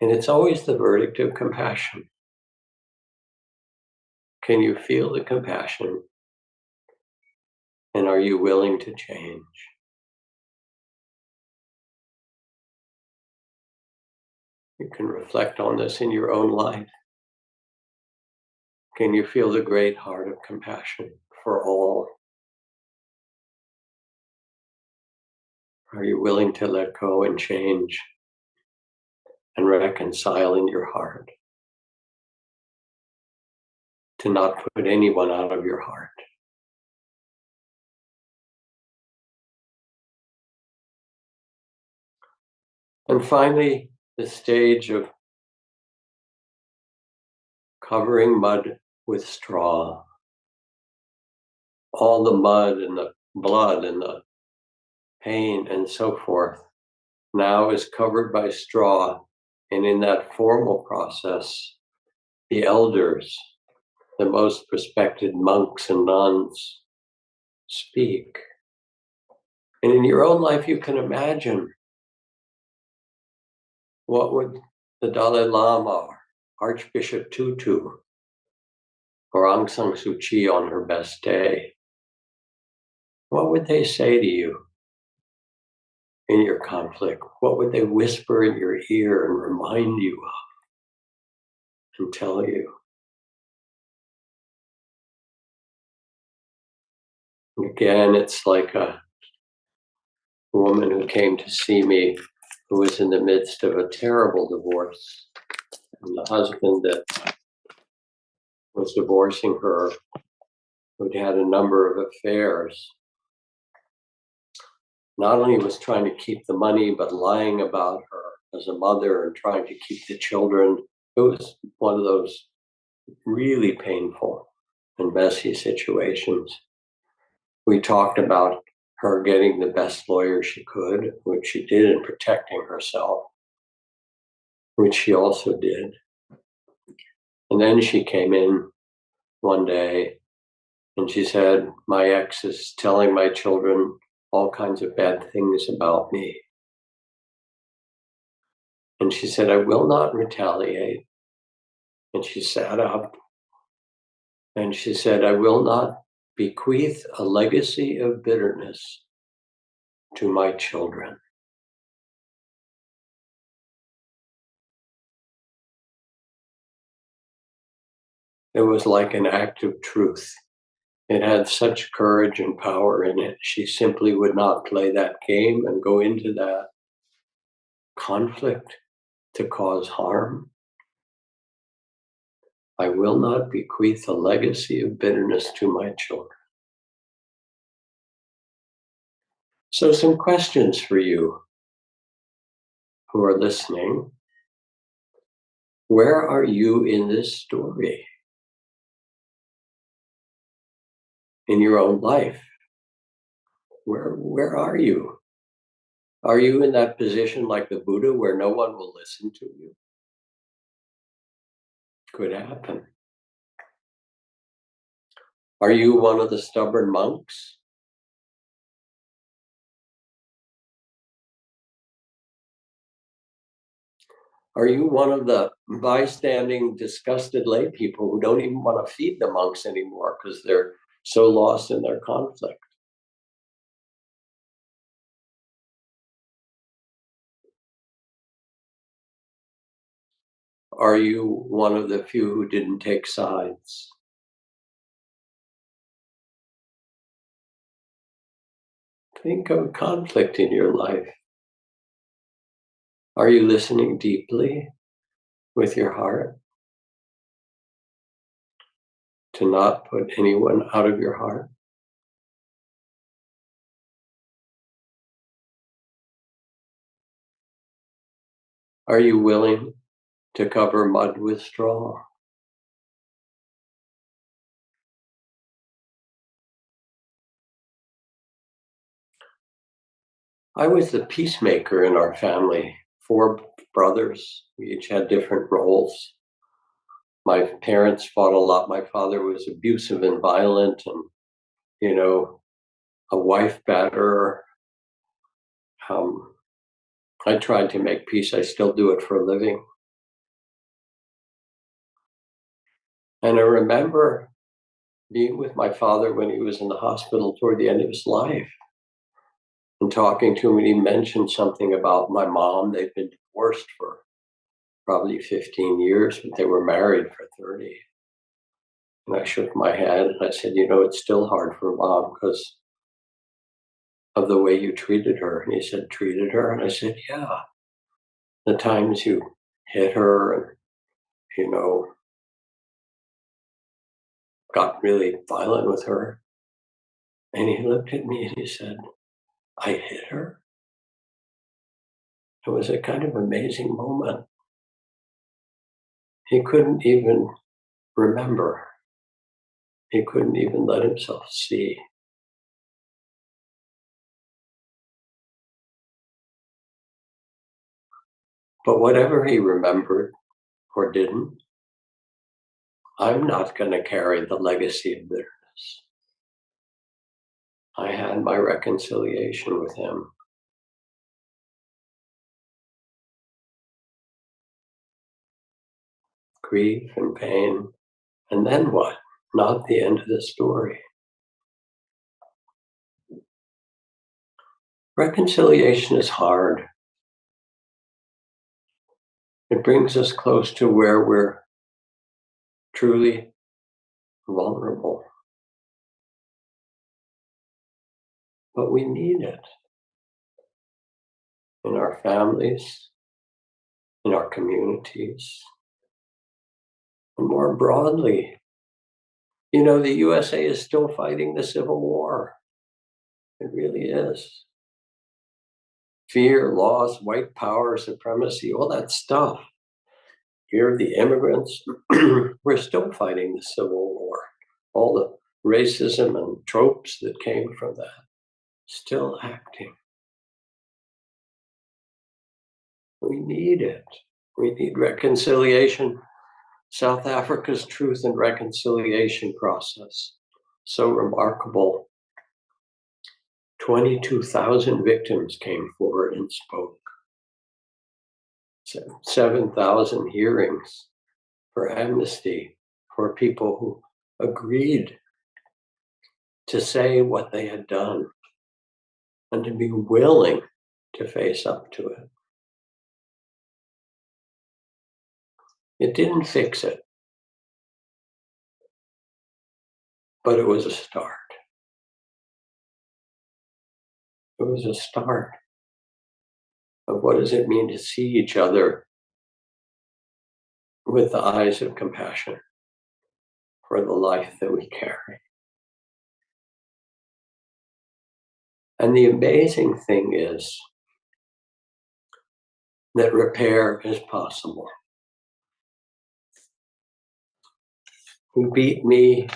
And it's always the verdict of compassion. Can you feel the compassion? And are you willing to change? You can reflect on this in your own life. Can you feel the great heart of compassion for all? Are you willing to let go and change and reconcile in your heart? To not put anyone out of your heart. And finally, the stage of covering mud with straw. All the mud and the blood and the pain and so forth now is covered by straw. And in that formal process, the elders, the most respected monks and nuns, speak. And in your own life, you can imagine what would the Dalai Lama or Archbishop Tutu or Aung San Suu Kyi on her best day, what would they say to you in your conflict? What would they whisper in your ear and remind you of and tell you? Again, it's like a woman who came to see me who was in the midst of a terrible divorce. And the husband that was divorcing her, who'd had a number of affairs, not only was trying to keep the money, but lying about her as a mother and trying to keep the children. It was one of those really painful and messy situations. We talked about her getting the best lawyer she could, which she did, in protecting herself, which she also did. And then she came in one day and she said, my ex is telling my children all kinds of bad things about me. And she said, I will not retaliate. And she sat up and she said, I will not bequeath a legacy of bitterness to my children. It was like an act of truth. It had such courage and power in it. She simply would not play that game and go into that conflict to cause harm. I will not bequeath a legacy of bitterness to my children. So, some questions for you who are listening. Where are you in this story? In your own life? Where are you? Are you in that position like the Buddha where no one will listen to you? Could happen. Are you one of the stubborn monks? Are you one of the bystanding, disgusted lay people who don't even want to feed the monks anymore because they're so lost in their conflict? Are you one of the few who didn't take sides? Think of conflict in your life. Are you listening deeply with your heart to not put anyone out of your heart? Are you willing to cover mud with straw? I was the peacemaker in our family, 4 brothers. We each had different roles. My parents fought a lot. My father was abusive and violent and, you know, a wife batterer. I tried to make peace. I still do it for a living. And I remember being with my father when he was in the hospital toward the end of his life and talking to him, and he mentioned something about my mom. They'd been divorced for probably 15 years, but they were married for 30. And I shook my head and I said, it's still hard for mom because of the way you treated her. And he said, treated her? And I said, yeah. The times you hit her and, you know, got really violent with her. And he looked at me and he said, I hit her? It was a kind of amazing moment. He couldn't even remember. He couldn't even let himself see. But whatever he remembered or didn't, I'm not going to carry the legacy of bitterness. I had my reconciliation with him. Grief and pain. And then what? Not the end of the story. Reconciliation is hard. It brings us close to where we're truly vulnerable. But we need it in our families, in our communities, and more broadly. You know, the USA is still fighting the Civil War. It really is. Fear, loss, white power, supremacy, all that stuff. Here, the immigrants, we're still fighting the Civil War. All the racism and tropes that came from that, still acting. We need it. We need reconciliation. South Africa's truth and reconciliation process, so remarkable. 22,000 victims came forward and spoke. 7,000 hearings for amnesty for people who agreed to say what they had done and to be willing to face up to it. It didn't fix it, but it was a start. It was a start of what does it mean to see each other with the eyes of compassion for the life that we carry. And the amazing thing is that repair is possible. He beat me,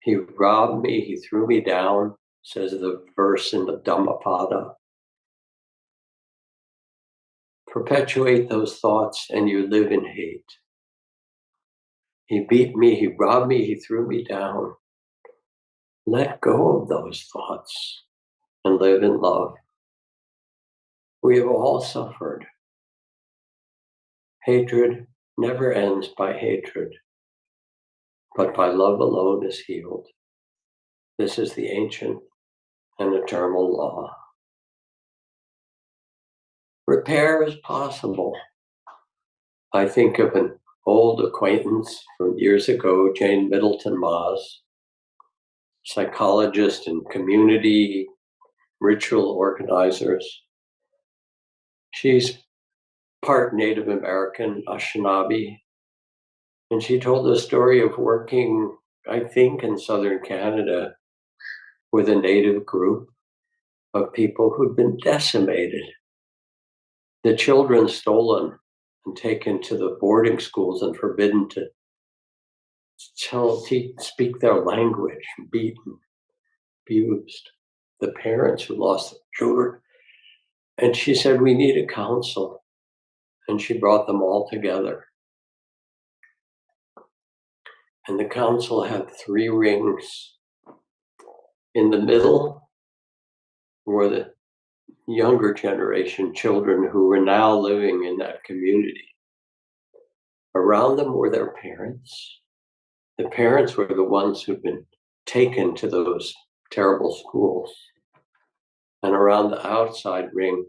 he robbed me, he threw me down, says the verse in the Dhammapada. Perpetuate those thoughts and you live in hate. He beat me, he robbed me, he threw me down. Let go of those thoughts and live in love. We have all suffered. Hatred never ends by hatred, but by love alone is healed. This is the ancient and eternal law. Repair is possible. I think of an old acquaintance from years ago, Jane Middleton Moss, psychologist and community ritual organizers. She's part Native American, Anishinaabe, and she told the story of working, I think, in southern Canada with a Native group of people who'd been decimated, the children stolen and taken to the boarding schools and forbidden to speak their language, beaten, abused, the parents who lost their children. And she said, we need a council. And she brought them all together. And the council had 3 rings. In the middle were the younger generation children who were now living in that community. Around them were their parents. The parents were the ones who'd been taken to those terrible schools. And around the outside ring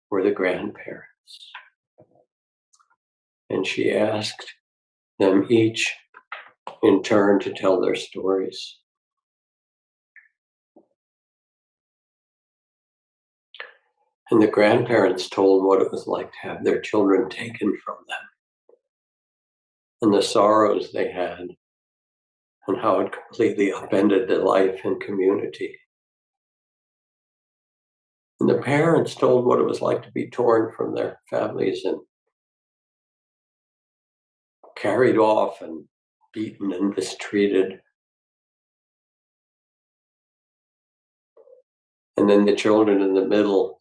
were the grandparents. And she asked them each in turn to tell their stories. And the grandparents told what it was like to have their children taken from them and the sorrows they had and how it completely upended their life and community. And the parents told what it was like to be torn from their families and carried off and beaten and mistreated. And then the children in the middle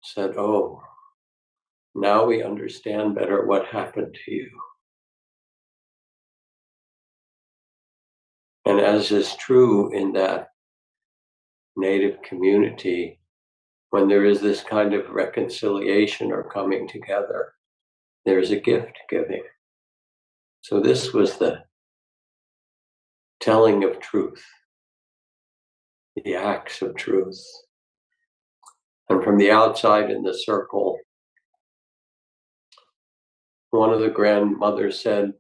said, "Oh, now we understand better what happened to you." And as is true in that Native community, when there is this kind of reconciliation or coming together, there's a gift giving. So this was the telling of truth, the acts of truth. And from the outside in the circle, one of the grandmothers said,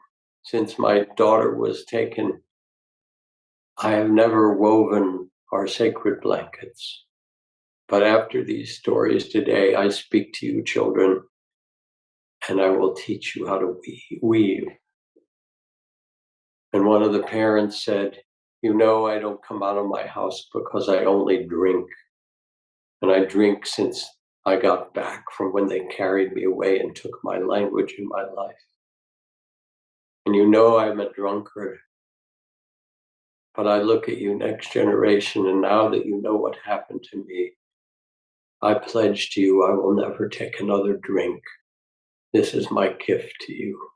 "Since my daughter was taken, I have never woven our sacred blankets. But after these stories today, I speak to you, children, and I will teach you how to weave." And one of the parents said, "You know, I don't come out of my house because I only drink. And I drink since I got back from when they carried me away and took my language and my life. And you know I'm a drunkard. But I look at you, next generation, and now that you know what happened to me, I pledge to you I will never take another drink. This is my gift to you."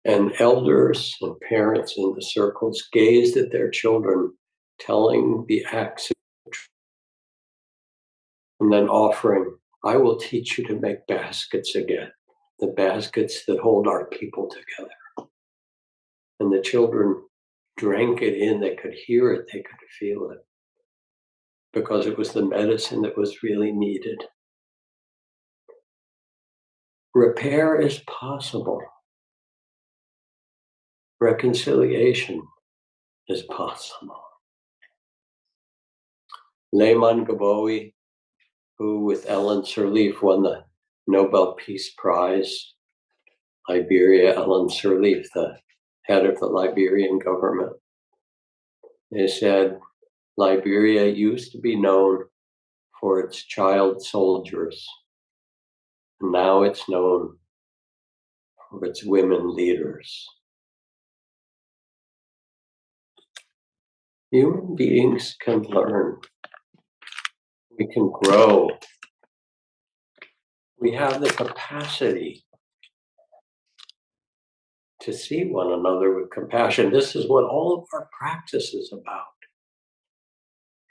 And elders and parents in the circles gazed at their children, telling the acts and then offering, "I will teach you to make baskets again, the baskets that hold our people together." And the children drank it in. They could hear it, they could feel it, because it was the medicine that was really needed. Repair is possible. Reconciliation is possible. Lehman Gabowi, who with Ellen Sirleaf won the Nobel Peace Prize, Liberia, Ellen Sirleaf, the head of the Liberian government, they said Liberia used to be known for its child soldiers. Now it's known for its women leaders. Human beings can learn. We can grow. We have the capacity to see one another with compassion. This is what all of our practice is about.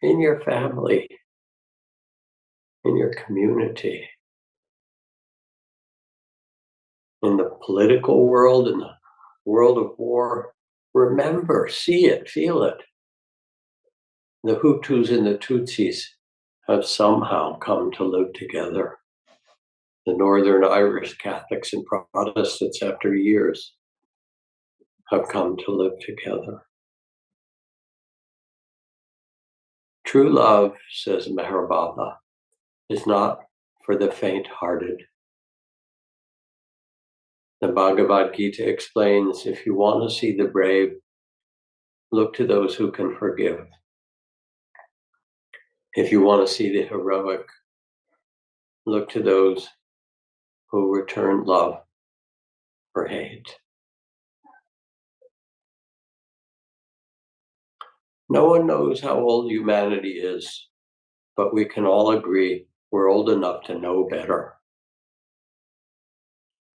In your family, in your community, in the political world, in the world of war, remember, see it, feel it. The Hutus and the Tutsis have somehow come to live together. The Northern Irish Catholics and Protestants, after years, have come to live together. True love, says Meher Baba, is not for the faint-hearted. The Bhagavad Gita explains, if you want to see the brave, look to those who can forgive. If you want to see the heroic, look to those who return love for hate. No one knows how old humanity is, but we can all agree we're old enough to know better.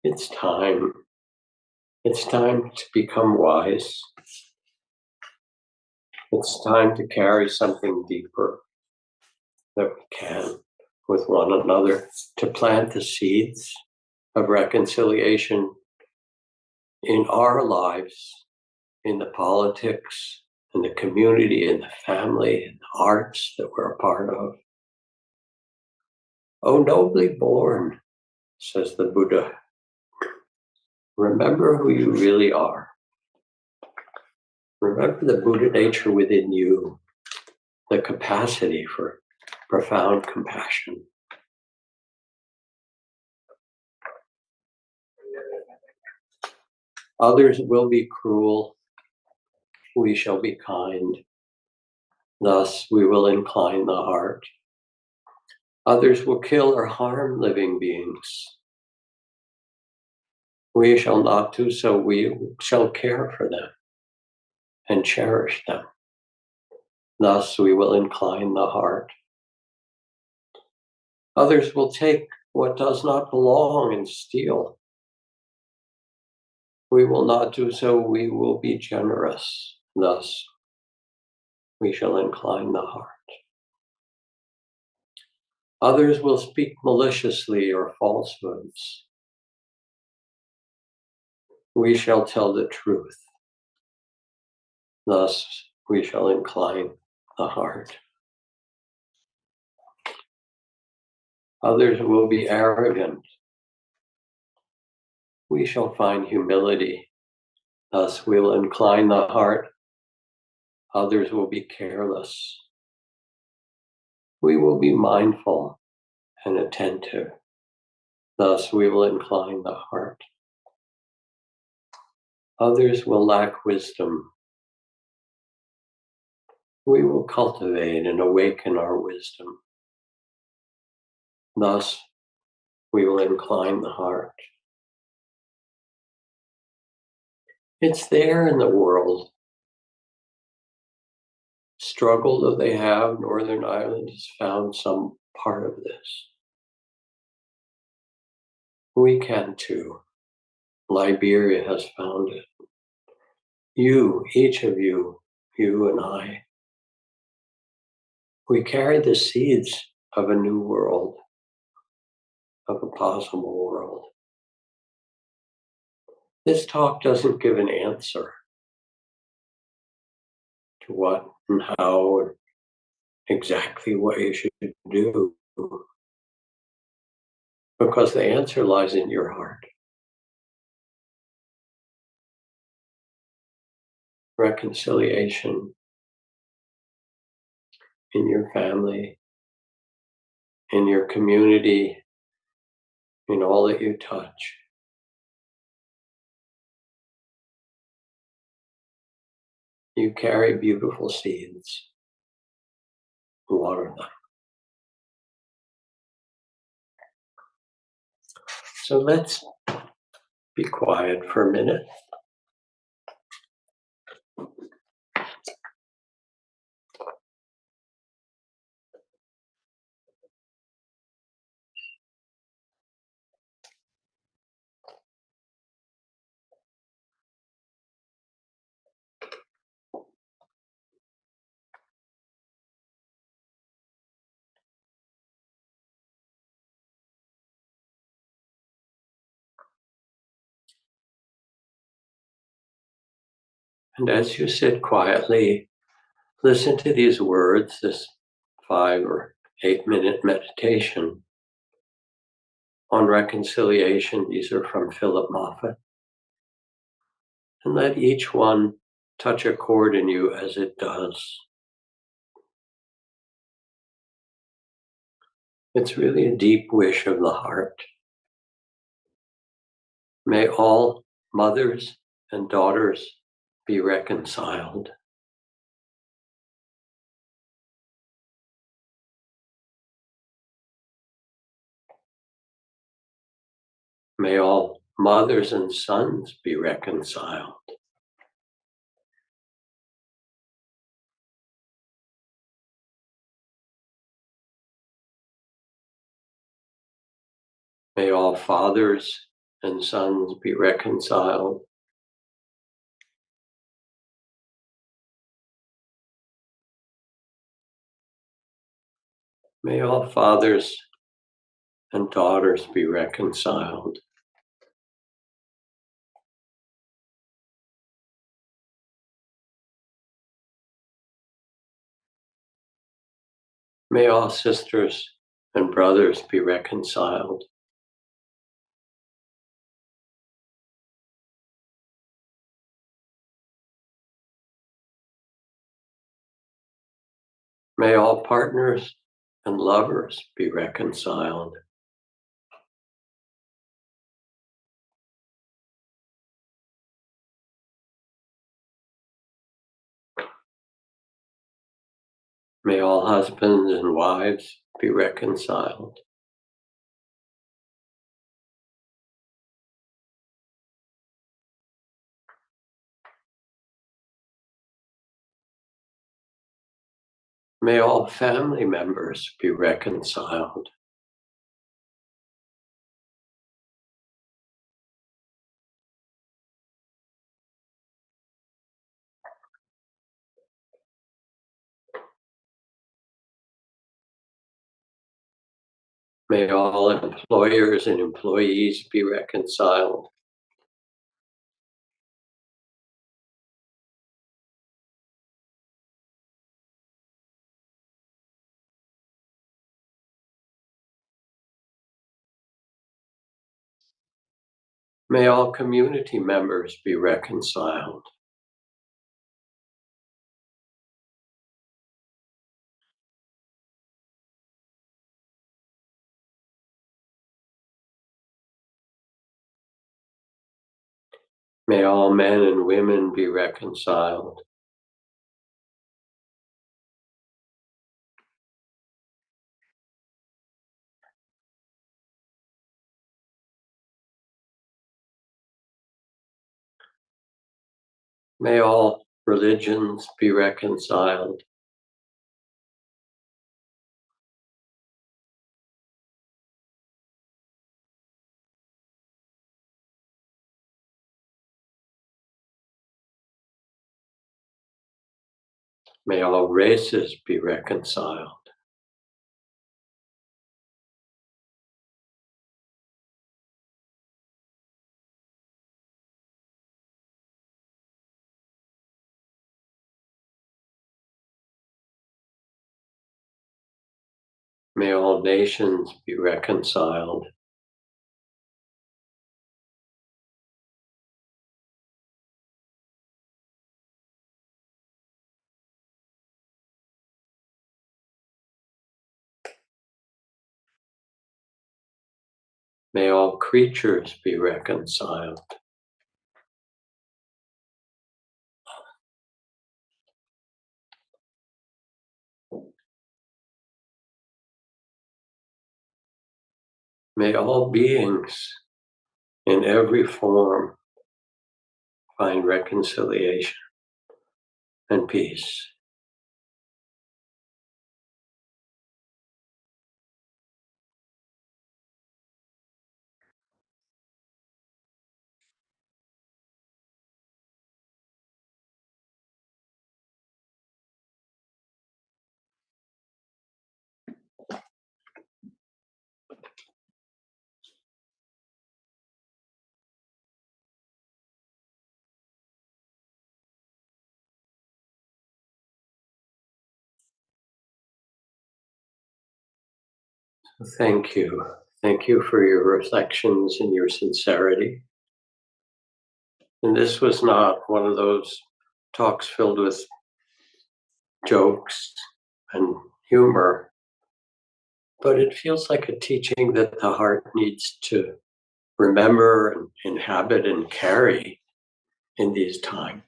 It's time. It's time to become wise. It's time to carry something deeper that we can with one another, to plant the seeds of reconciliation in our lives, in the politics, in the community, in the family, in the arts that we're a part of. "Oh, nobly born," says the Buddha. Remember who you really are. Remember the Buddha nature within you, the capacity for profound compassion. Others will be cruel, we shall be kind. Thus we will incline the heart. Others will kill or harm living beings. We shall not do so, we shall care for them and cherish them. Thus we will incline the heart. Others will take what does not belong and steal. We will not do so, we will be generous. Thus we shall incline the heart. Others will speak maliciously or falsehoods. We shall tell the truth. Thus we shall incline the heart. Others will be arrogant. We shall find humility. Thus we will incline the heart. Others will be careless. We will be mindful and attentive. Thus we will incline the heart. Others will lack wisdom. We will cultivate and awaken our wisdom. Thus we will incline the heart. It's there in the world. Struggle that they have, Northern Ireland has found some part of this. We can too. Liberia has found it. You, each of you, you and I, we carry the seeds of a new world, of a possible world. This talk doesn't give an answer to what and how and exactly what you should do, because the answer lies in your heart. Reconciliation in your family, in your community, in all that you touch. You carry beautiful seeds. Water them. So let's be quiet for a minute. And as you sit quietly, listen to these words, this 5 or 8 minute meditation on reconciliation. These are from Philip Moffat. And let each one touch a chord in you as it does. It's really a deep wish of the heart. May all mothers and daughters be reconciled. May all mothers and sons be reconciled. May all fathers and sons be reconciled. May all fathers and daughters be reconciled. May all sisters and brothers be reconciled. May all partners and lovers be reconciled. May all husbands and wives be reconciled. May all family members be reconciled. May all employers and employees be reconciled. May all community members be reconciled. May all men and women be reconciled. May all religions be reconciled. May all races be reconciled. May all nations be reconciled. May all creatures be reconciled. May all beings in every form find reconciliation and peace. Thank you. Thank you for your reflections and your sincerity. And this was not one of those talks filled with jokes and humor, but it feels like a teaching that the heart needs to remember and inhabit and carry in these times.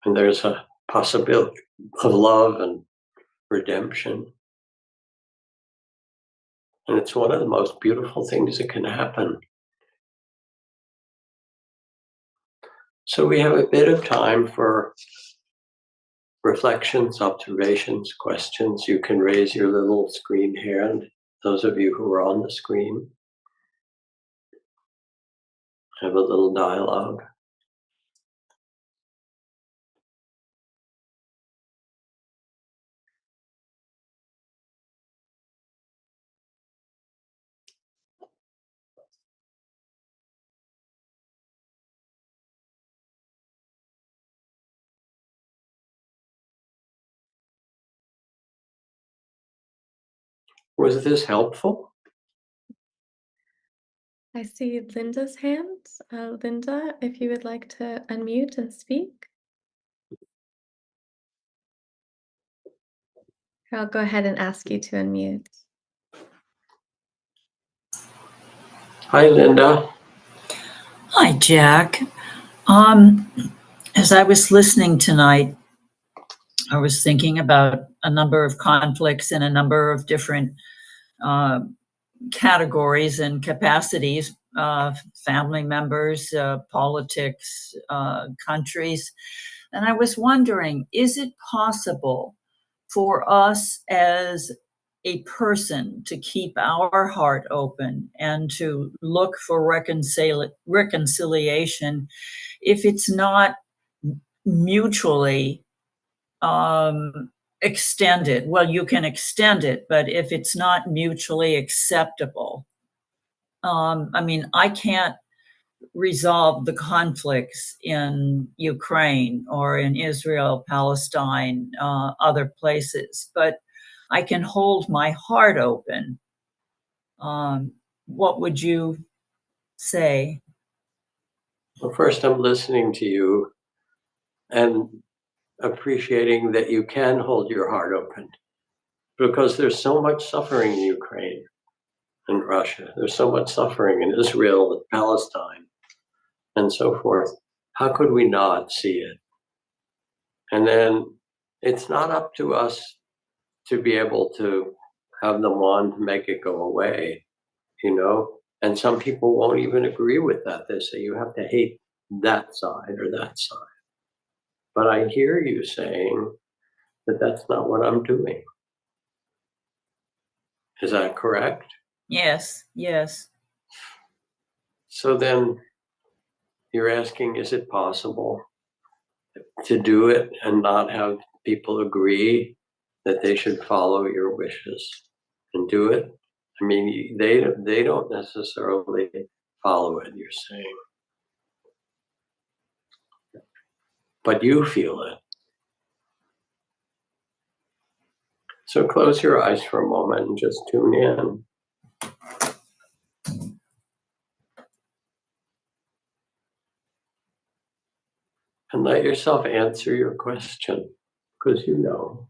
And there's a possibility of love and redemption. And it's one of the most beautiful things that can happen. So we have a bit of time for reflections, observations, questions. You can raise your little screen hand. Those of you who are on the screen, have a little dialogue. Was this helpful? I see Linda's hand. Linda, if you would like to unmute and speak. I'll go ahead and ask you to unmute. Hi, Linda. Hi, Jack. Um, as I was listening tonight, I was thinking about a number of conflicts in a number of different uh, categories and capacities, family members, politics, countries. And I was wondering, is it possible for us as a person to keep our heart open and to look for reconciliation if it's not mutually extended? Well, you can extend it, but if it's not mutually acceptable, I mean, I can't resolve the conflicts in Ukraine or in Israel, Palestine, other places, but I can hold my heart open. What would you say? Well, first, I'm listening to you and appreciating that you can hold your heart open because there's so much suffering in Ukraine and Russia. There's so much suffering in Israel and Palestine and so forth. How could we not see it? And then it's not up to us to be able to have the wand to make it go away, you know? And some people won't even agree with that. They say you have to hate that side or that side. But I hear you saying that that's not what I'm doing. Is that correct? Yes, yes. So then you're asking, is it possible to do it and not have people agree that they should follow your wishes and do it? I mean, they don't necessarily follow it, you're saying, but you feel it. So close your eyes for a moment and just tune in. And let yourself answer your question, because you know.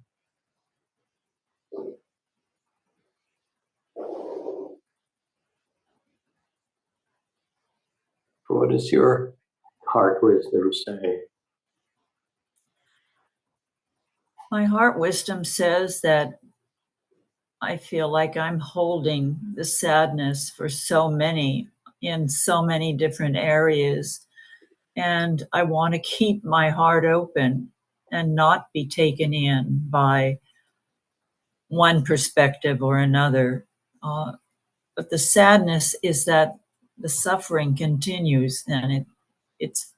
What does your heart wisdom say? My heart wisdom says that I feel like I'm holding the sadness for so many in so many different areas. And I want to keep my heart open and not be taken in by one perspective or another. But the sadness is that the suffering continues, and it's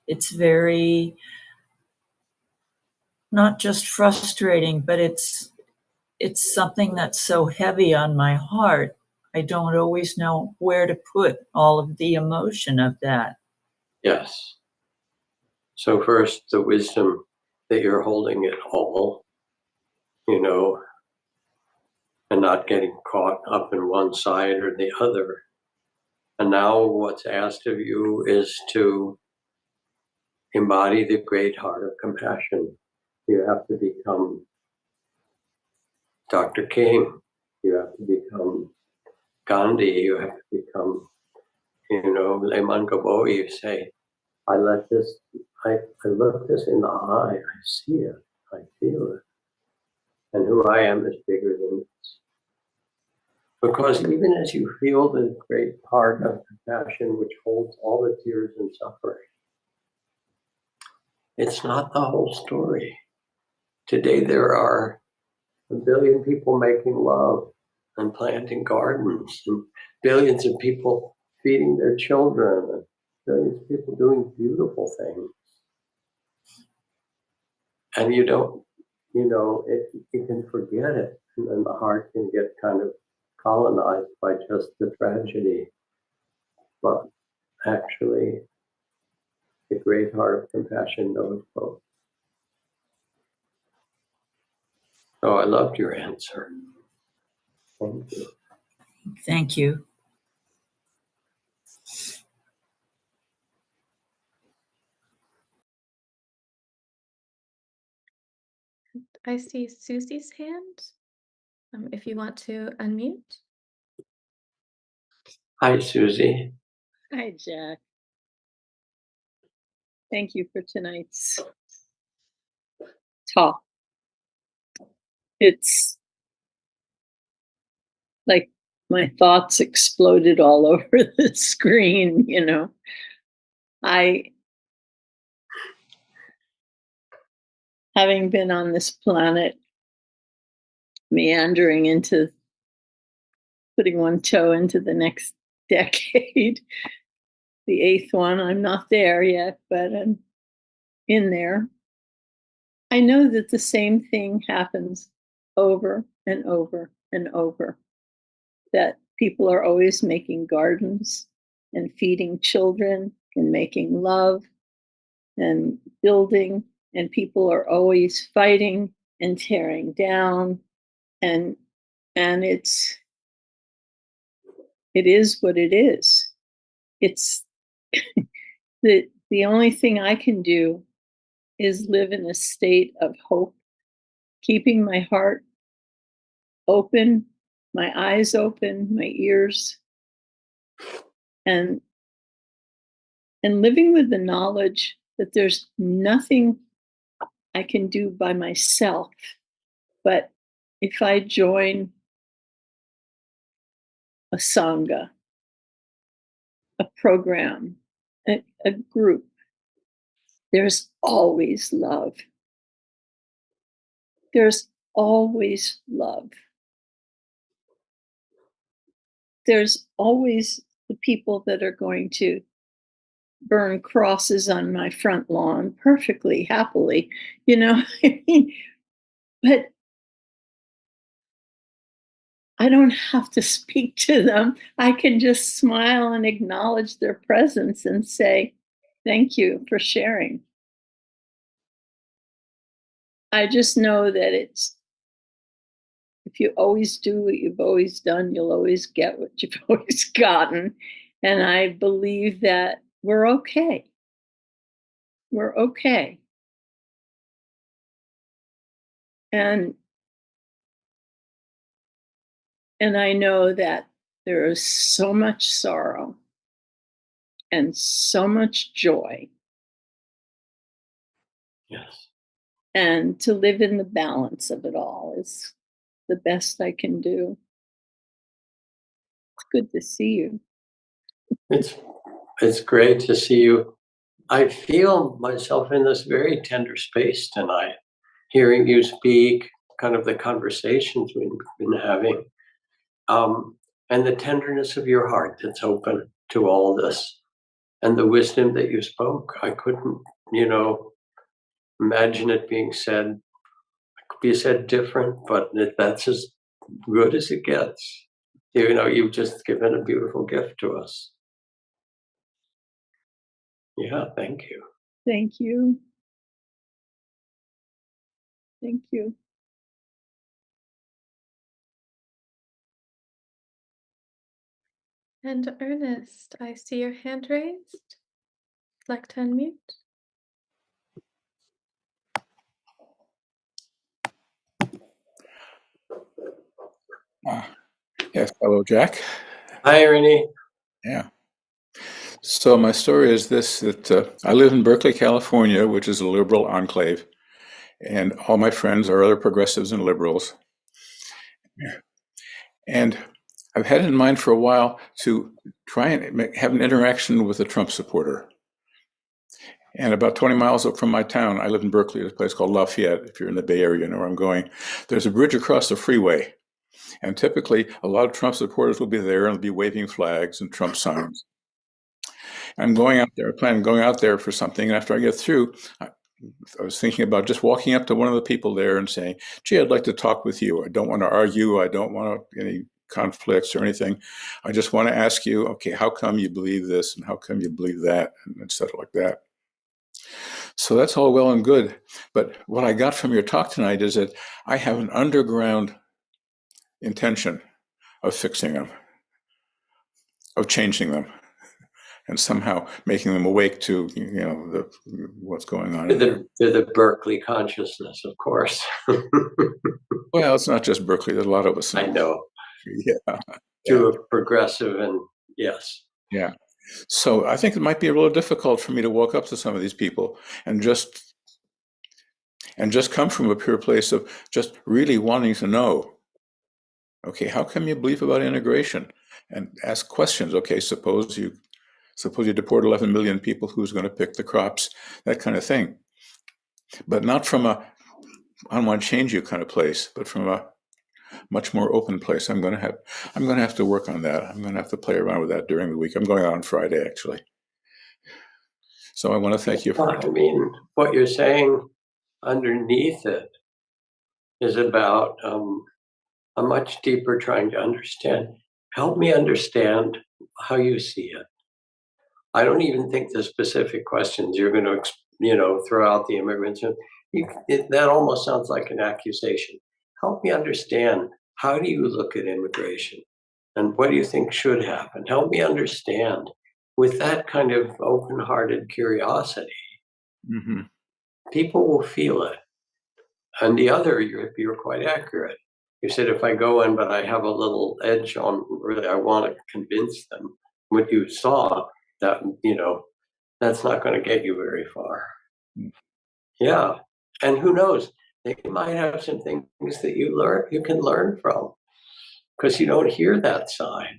it's very not just frustrating, but it's something that's so heavy on my heart. I don't always know where to put all of the emotion of that. Yes. So first, the wisdom that you're holding it all, you know, and not getting caught up in one side or the other. And now what's asked of you is to embody the great heart of compassion. You have to become Dr. King. You have to become Gandhi. You have to become, Leman Gabo. You say, I let this, I look this in the eye. I see it. I feel it. And who I am is bigger than this. Because even as you feel the great heart of compassion, which holds all the tears and suffering, it's not the whole story. Today, there are a billion people making love and planting gardens, and billions of people feeding their children, and billions of people doing beautiful things. And you don't, you can forget it, and then the heart can get kind of colonized by just the tragedy. But actually, the great heart of compassion knows both. Oh, I loved your answer. Thank you. Thank you. I see Susie's hand. If you want to unmute. Hi, Susie. Hi, Jack. Thank you for tonight's talk. It's like my thoughts exploded all over the screen, you know. I, having been on this planet, meandering into putting one toe into the next decade, the eighth one, I'm not there yet, but I'm in there. I know that the same thing happens over and over and over, that people are always making gardens and feeding children and making love and building, and people are always fighting and tearing down, and it's it is what it is. It's the only thing I can do is live in a state of hope, keeping my heart open, my eyes open, my ears, and living with the knowledge that there's nothing I can do by myself. But if I join a sangha, a program, a group, there's always love. There's always love. There's always the people that are going to burn crosses on my front lawn perfectly happily, you know. But I don't have to speak to them. I can just smile and acknowledge their presence and say, thank you for sharing. I just know that it's, if you always do what you've always done, you'll always get what you've always gotten. And I believe that we're okay. We're okay. And I know that there is so much sorrow and so much joy. Yes. And to live in the balance of it all is the best I can do. It's good to see you. It's great to see you. I feel myself in this very tender space tonight, hearing you speak, kind of the conversations we've been having, and the tenderness of your heart that's open to all this, and the wisdom that you spoke. I couldn't, imagine it being said. It could be said different, but that's as good as it gets. You've just given a beautiful gift to us. Yeah, thank you. Thank you. Thank you. And Ernest, I see your hand raised. Select to unmute. Yes, hello, Jack. Hi, Ernie. Yeah. So my story is this, that I live in Berkeley, California, which is a liberal enclave, and all my friends are other progressives and liberals. And I've had it in mind for a while to try and have an interaction with a Trump supporter. And about 20 miles up from my town, I live in Berkeley, at a place called Lafayette. If you're in the Bay Area, you know where I'm going. There's a bridge across the freeway. And typically, a lot of Trump supporters will be there and they'll be waving flags and Trump signs. I'm going out there, I plan on going out there for something. And after I get through, I was thinking about just walking up to one of the people there and saying, gee, I'd like to talk with you. I don't want to argue. I don't want any conflicts or anything. I just want to ask you, okay, how come you believe this and how come you believe that, and stuff like that. So that's all well and good. But what I got from your talk tonight is that I have an underground intention of fixing them, of changing them. and somehow making them awake to what's going on in there. The Berkeley consciousness, of course. Well, it's not just Berkeley. There's a lot of us. I know. Yeah. To a progressive, and yes. Yeah. So I think it might be a little difficult for me to walk up to some of these people and just come from a pure place of just really wanting to know, okay, how come you believe about integration? And ask questions. Okay, suppose you deport 11 million people, who's going to pick the crops, that kind of thing. But not from a I want to change you kind of place, but from a much more open place. I'm going to have to work on that. I'm going to have to play around with that during the week. I'm going out on Friday, actually. So I want to thank you for I mean, what you're saying underneath it is about a much deeper trying to understand. Help me understand how you see it. I don't even think the specific questions you're going to, throw out the immigrants. That almost sounds like an accusation. Help me understand, how do you look at immigration? And what do you think should happen? Help me understand. With that kind of open-hearted curiosity, Mm-hmm. people will feel it. And the other, you're quite accurate. You said, if I go in, but I have a little edge on, really, I want to convince them. What you saw, that, that's not going to get you very far. Mm. Yeah. And who knows? They might have some things that you can learn from, because you don't hear that side.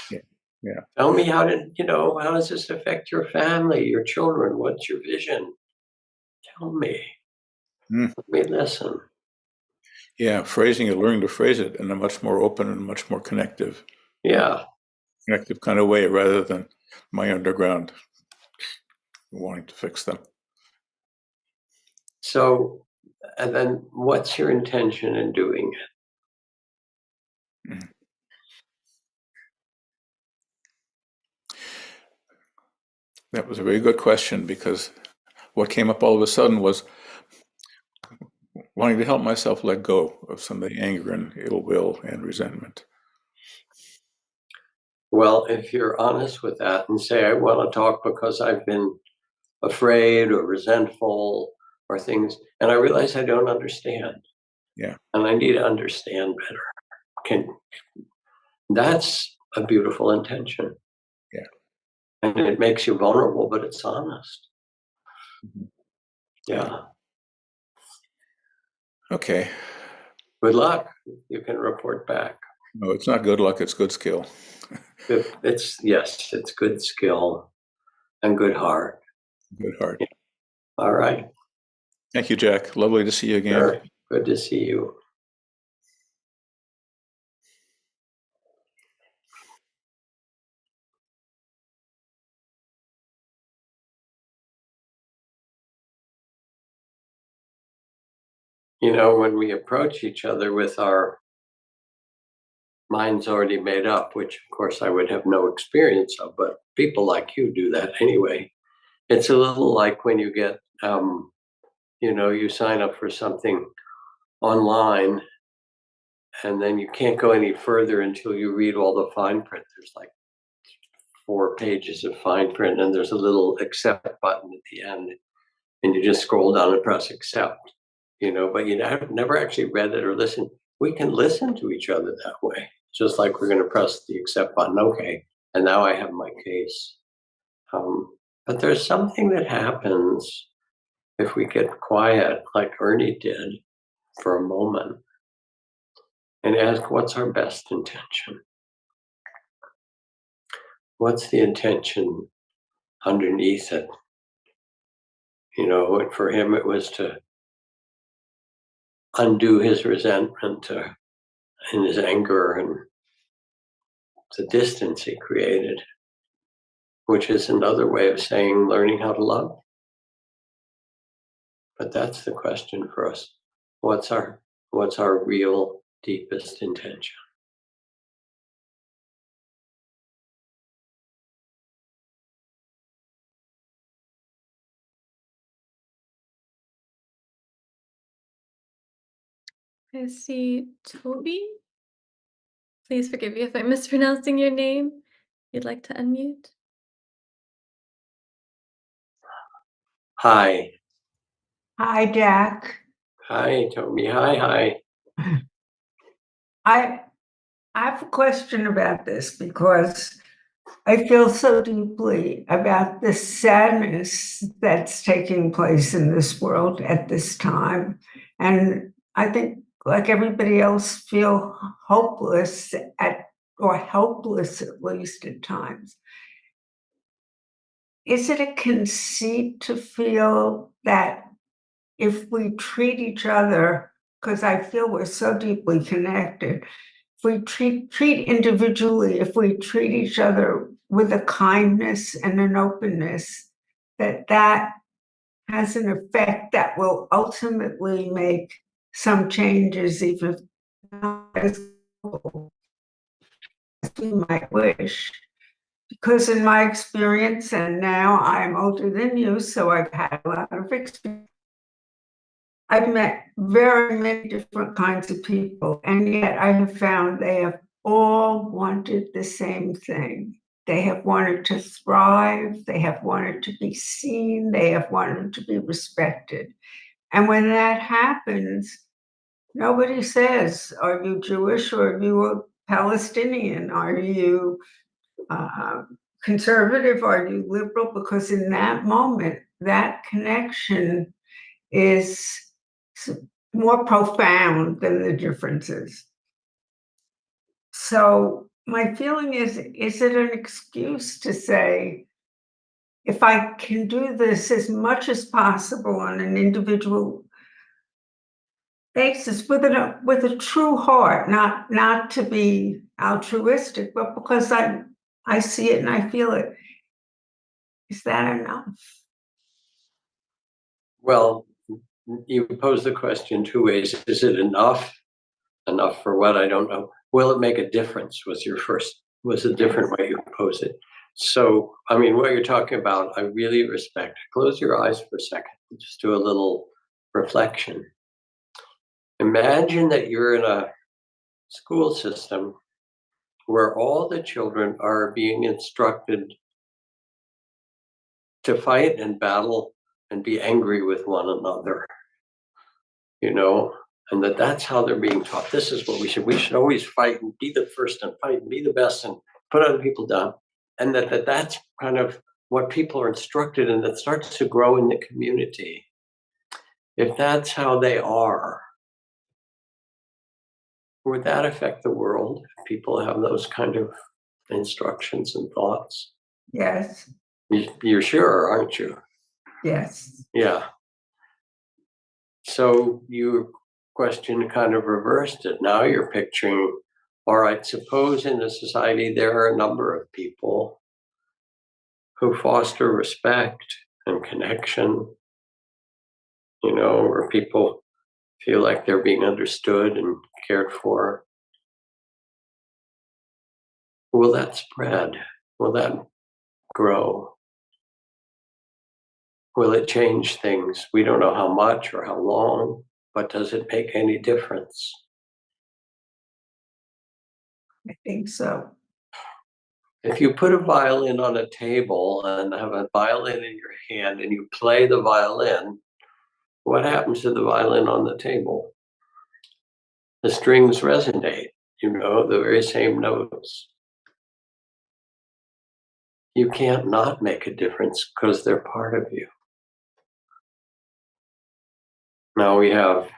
Yeah. Tell me, how does this affect your family, your children? What's your vision? Tell me. Mm. Let me listen. Yeah, phrasing it, learning to phrase it in a much more open and much more connective kind of way, rather than my underground wanting to fix them. So, and then what's your intention in doing it? Mm. That was a very good question, because what came up all of a sudden was wanting to help myself let go of some of the anger and ill will and resentment. Well, if you're honest with that and say, I want to talk because I've been afraid or resentful or things, and I realize I don't understand. Yeah. And I need to understand better. That's a beautiful intention. Yeah. And it makes you vulnerable, but it's honest. Mm-hmm. Yeah. Okay. Good luck. You can report back. No, it's not good luck, it's good skill. It's good skill and good heart. Good heart. Yeah. All right. Thank you, Jack. Lovely to see you again. Sure. Good to see you. When we approach each other with our minds already made up, which of course I would have no experience of, but people like you do that anyway. It's a little like when you get, you sign up for something online, and then you can't go any further until you read all the fine print. There's like 4 pages of fine print, and there's a little accept button at the end, and you just scroll down and press accept. But you never actually read it or listened. We can listen to each other that way, just like we're going to press the accept button. Okay, and now I have my case. But there's something that happens if we get quiet, like Ernie did, for a moment, and ask, what's our best intention? What's the intention underneath it? And for him, it was to undo his resentment and his anger and the distance he created, which is another way of saying learning how to love. But that's the question for us. What's our real deepest intention? I see Toby. Please forgive me if I'm mispronouncing your name. You'd like to unmute? Hi. Hi, Jack. Hi, Tommy. Hi. I have a question about this because I feel so deeply about the sadness that's taking place in this world at this time. And I think, like everybody else, feel hopeless or helpless at least at times. Is it a conceit to feel that if we treat each other, because I feel we're so deeply connected, if we treat individually, if we treat each other with a kindness and an openness, that has an effect that will ultimately make some changes, even if not as we might wish. Because in my experience, and now I'm older than you, so I've had a lot of experience, I've met very many different kinds of people, and yet I have found they have all wanted the same thing. They have wanted to thrive, they have wanted to be seen, they have wanted to be respected. And when that happens, nobody says, are you Jewish or are you a Palestinian? Are you conservative? Are you liberal? Because in that moment, that connection is more profound than the differences. So my feeling is it an excuse to say, if I can do this as much as possible on an individual basis with a true heart, not to be altruistic, but because I see it and I feel it, is that enough? Well, you pose the question two ways. Is it enough? Enough for what? I don't know. Will it make a difference? Was a different way you pose it. So, I mean, what you're talking about, I really respect. Close your eyes for a second. Just do a little reflection. Imagine that you're in a school system where all the children are being instructed to fight and battle and be angry with one another, and that's how they're being taught. This is what we should always fight and be the first and fight and be the best and put other people down. And that's kind of what people are instructed, and that starts to grow in the community. If that's how they are, would that affect the world if people have those kind of instructions and thoughts? Yes. You're sure, aren't you? Yes. Yeah. So your question kind of reversed it. Now you're picturing, all right, suppose in a society there are a number of people who foster respect and connection, where people feel like they're being understood and cared for. Will that spread? Will that grow? Will it change things? We don't know how much or how long, but does it make any difference? I think so. If you put a violin on a table and have a violin in your hand and you play the violin, what happens to the violin on the table? The strings resonate, the very same notes. You can't not make a difference because they're part of you. Now we have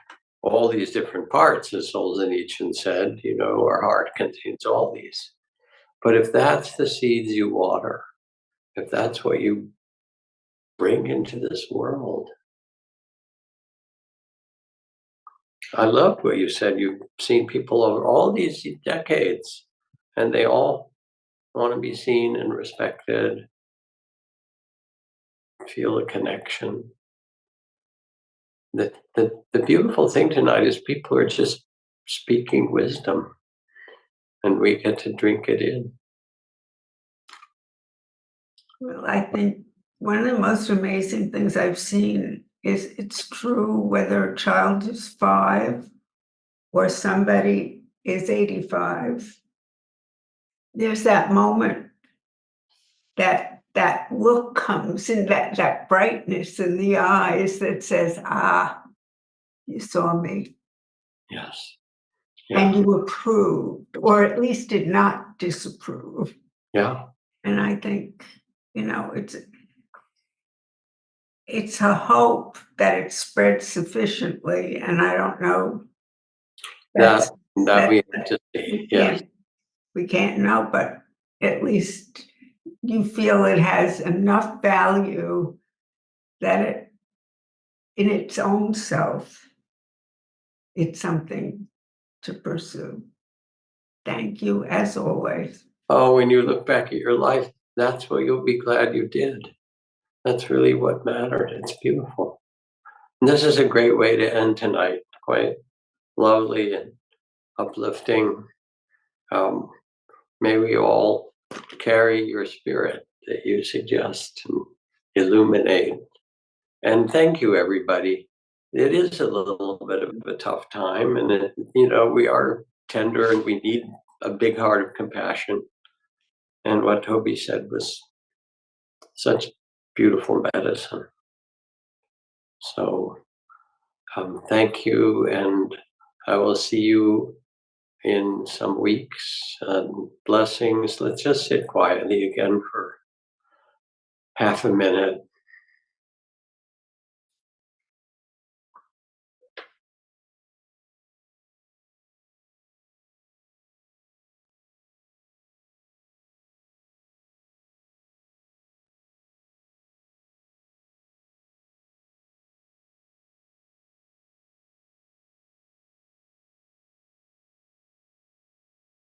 all these different parts, as Solzhenitsyn said, our heart contains all these. But if that's the seeds you water, if that's what you bring into this world, I loved what you said. You've seen people over all these decades, and they all want to be seen and respected, feel a connection. The beautiful thing tonight is people are just speaking wisdom, and we get to drink it in. Well, I think one of the most amazing things I've seen is it's true whether a child is 5 or somebody is 85. There's that moment that that look comes in, that brightness in the eyes that says, ah, you saw me. Yes. And Yeah. you approved, or at least did not disapprove. Yeah. And I think, it's a hope that it spreads sufficiently, and I don't know. That That we have to see. Yes. we can't know, but at least you feel it has enough value that it, in its own self, it's something to pursue. Thank you, as always. Oh, when you look back at your life, that's what you'll be glad you did. That's really what mattered. It's beautiful. And this is a great way to end tonight. Quite lovely and uplifting. May we all carry your spirit that you suggest and illuminate. And thank you, everybody. It is a little bit of a tough time, and we are tender and we need a big heart of compassion. And what Toby said was such beautiful medicine. So thank you, and I will see you in some weeks. Blessings. Let's just sit quietly again for half a minute.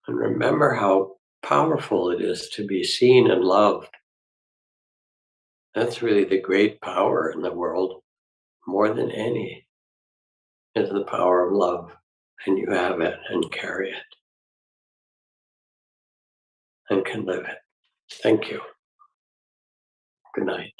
And remember how powerful it is to be seen and loved. That's really the great power in the world, more than any, is the power of love. And you have it and carry it and can live it. Thank you. Good night.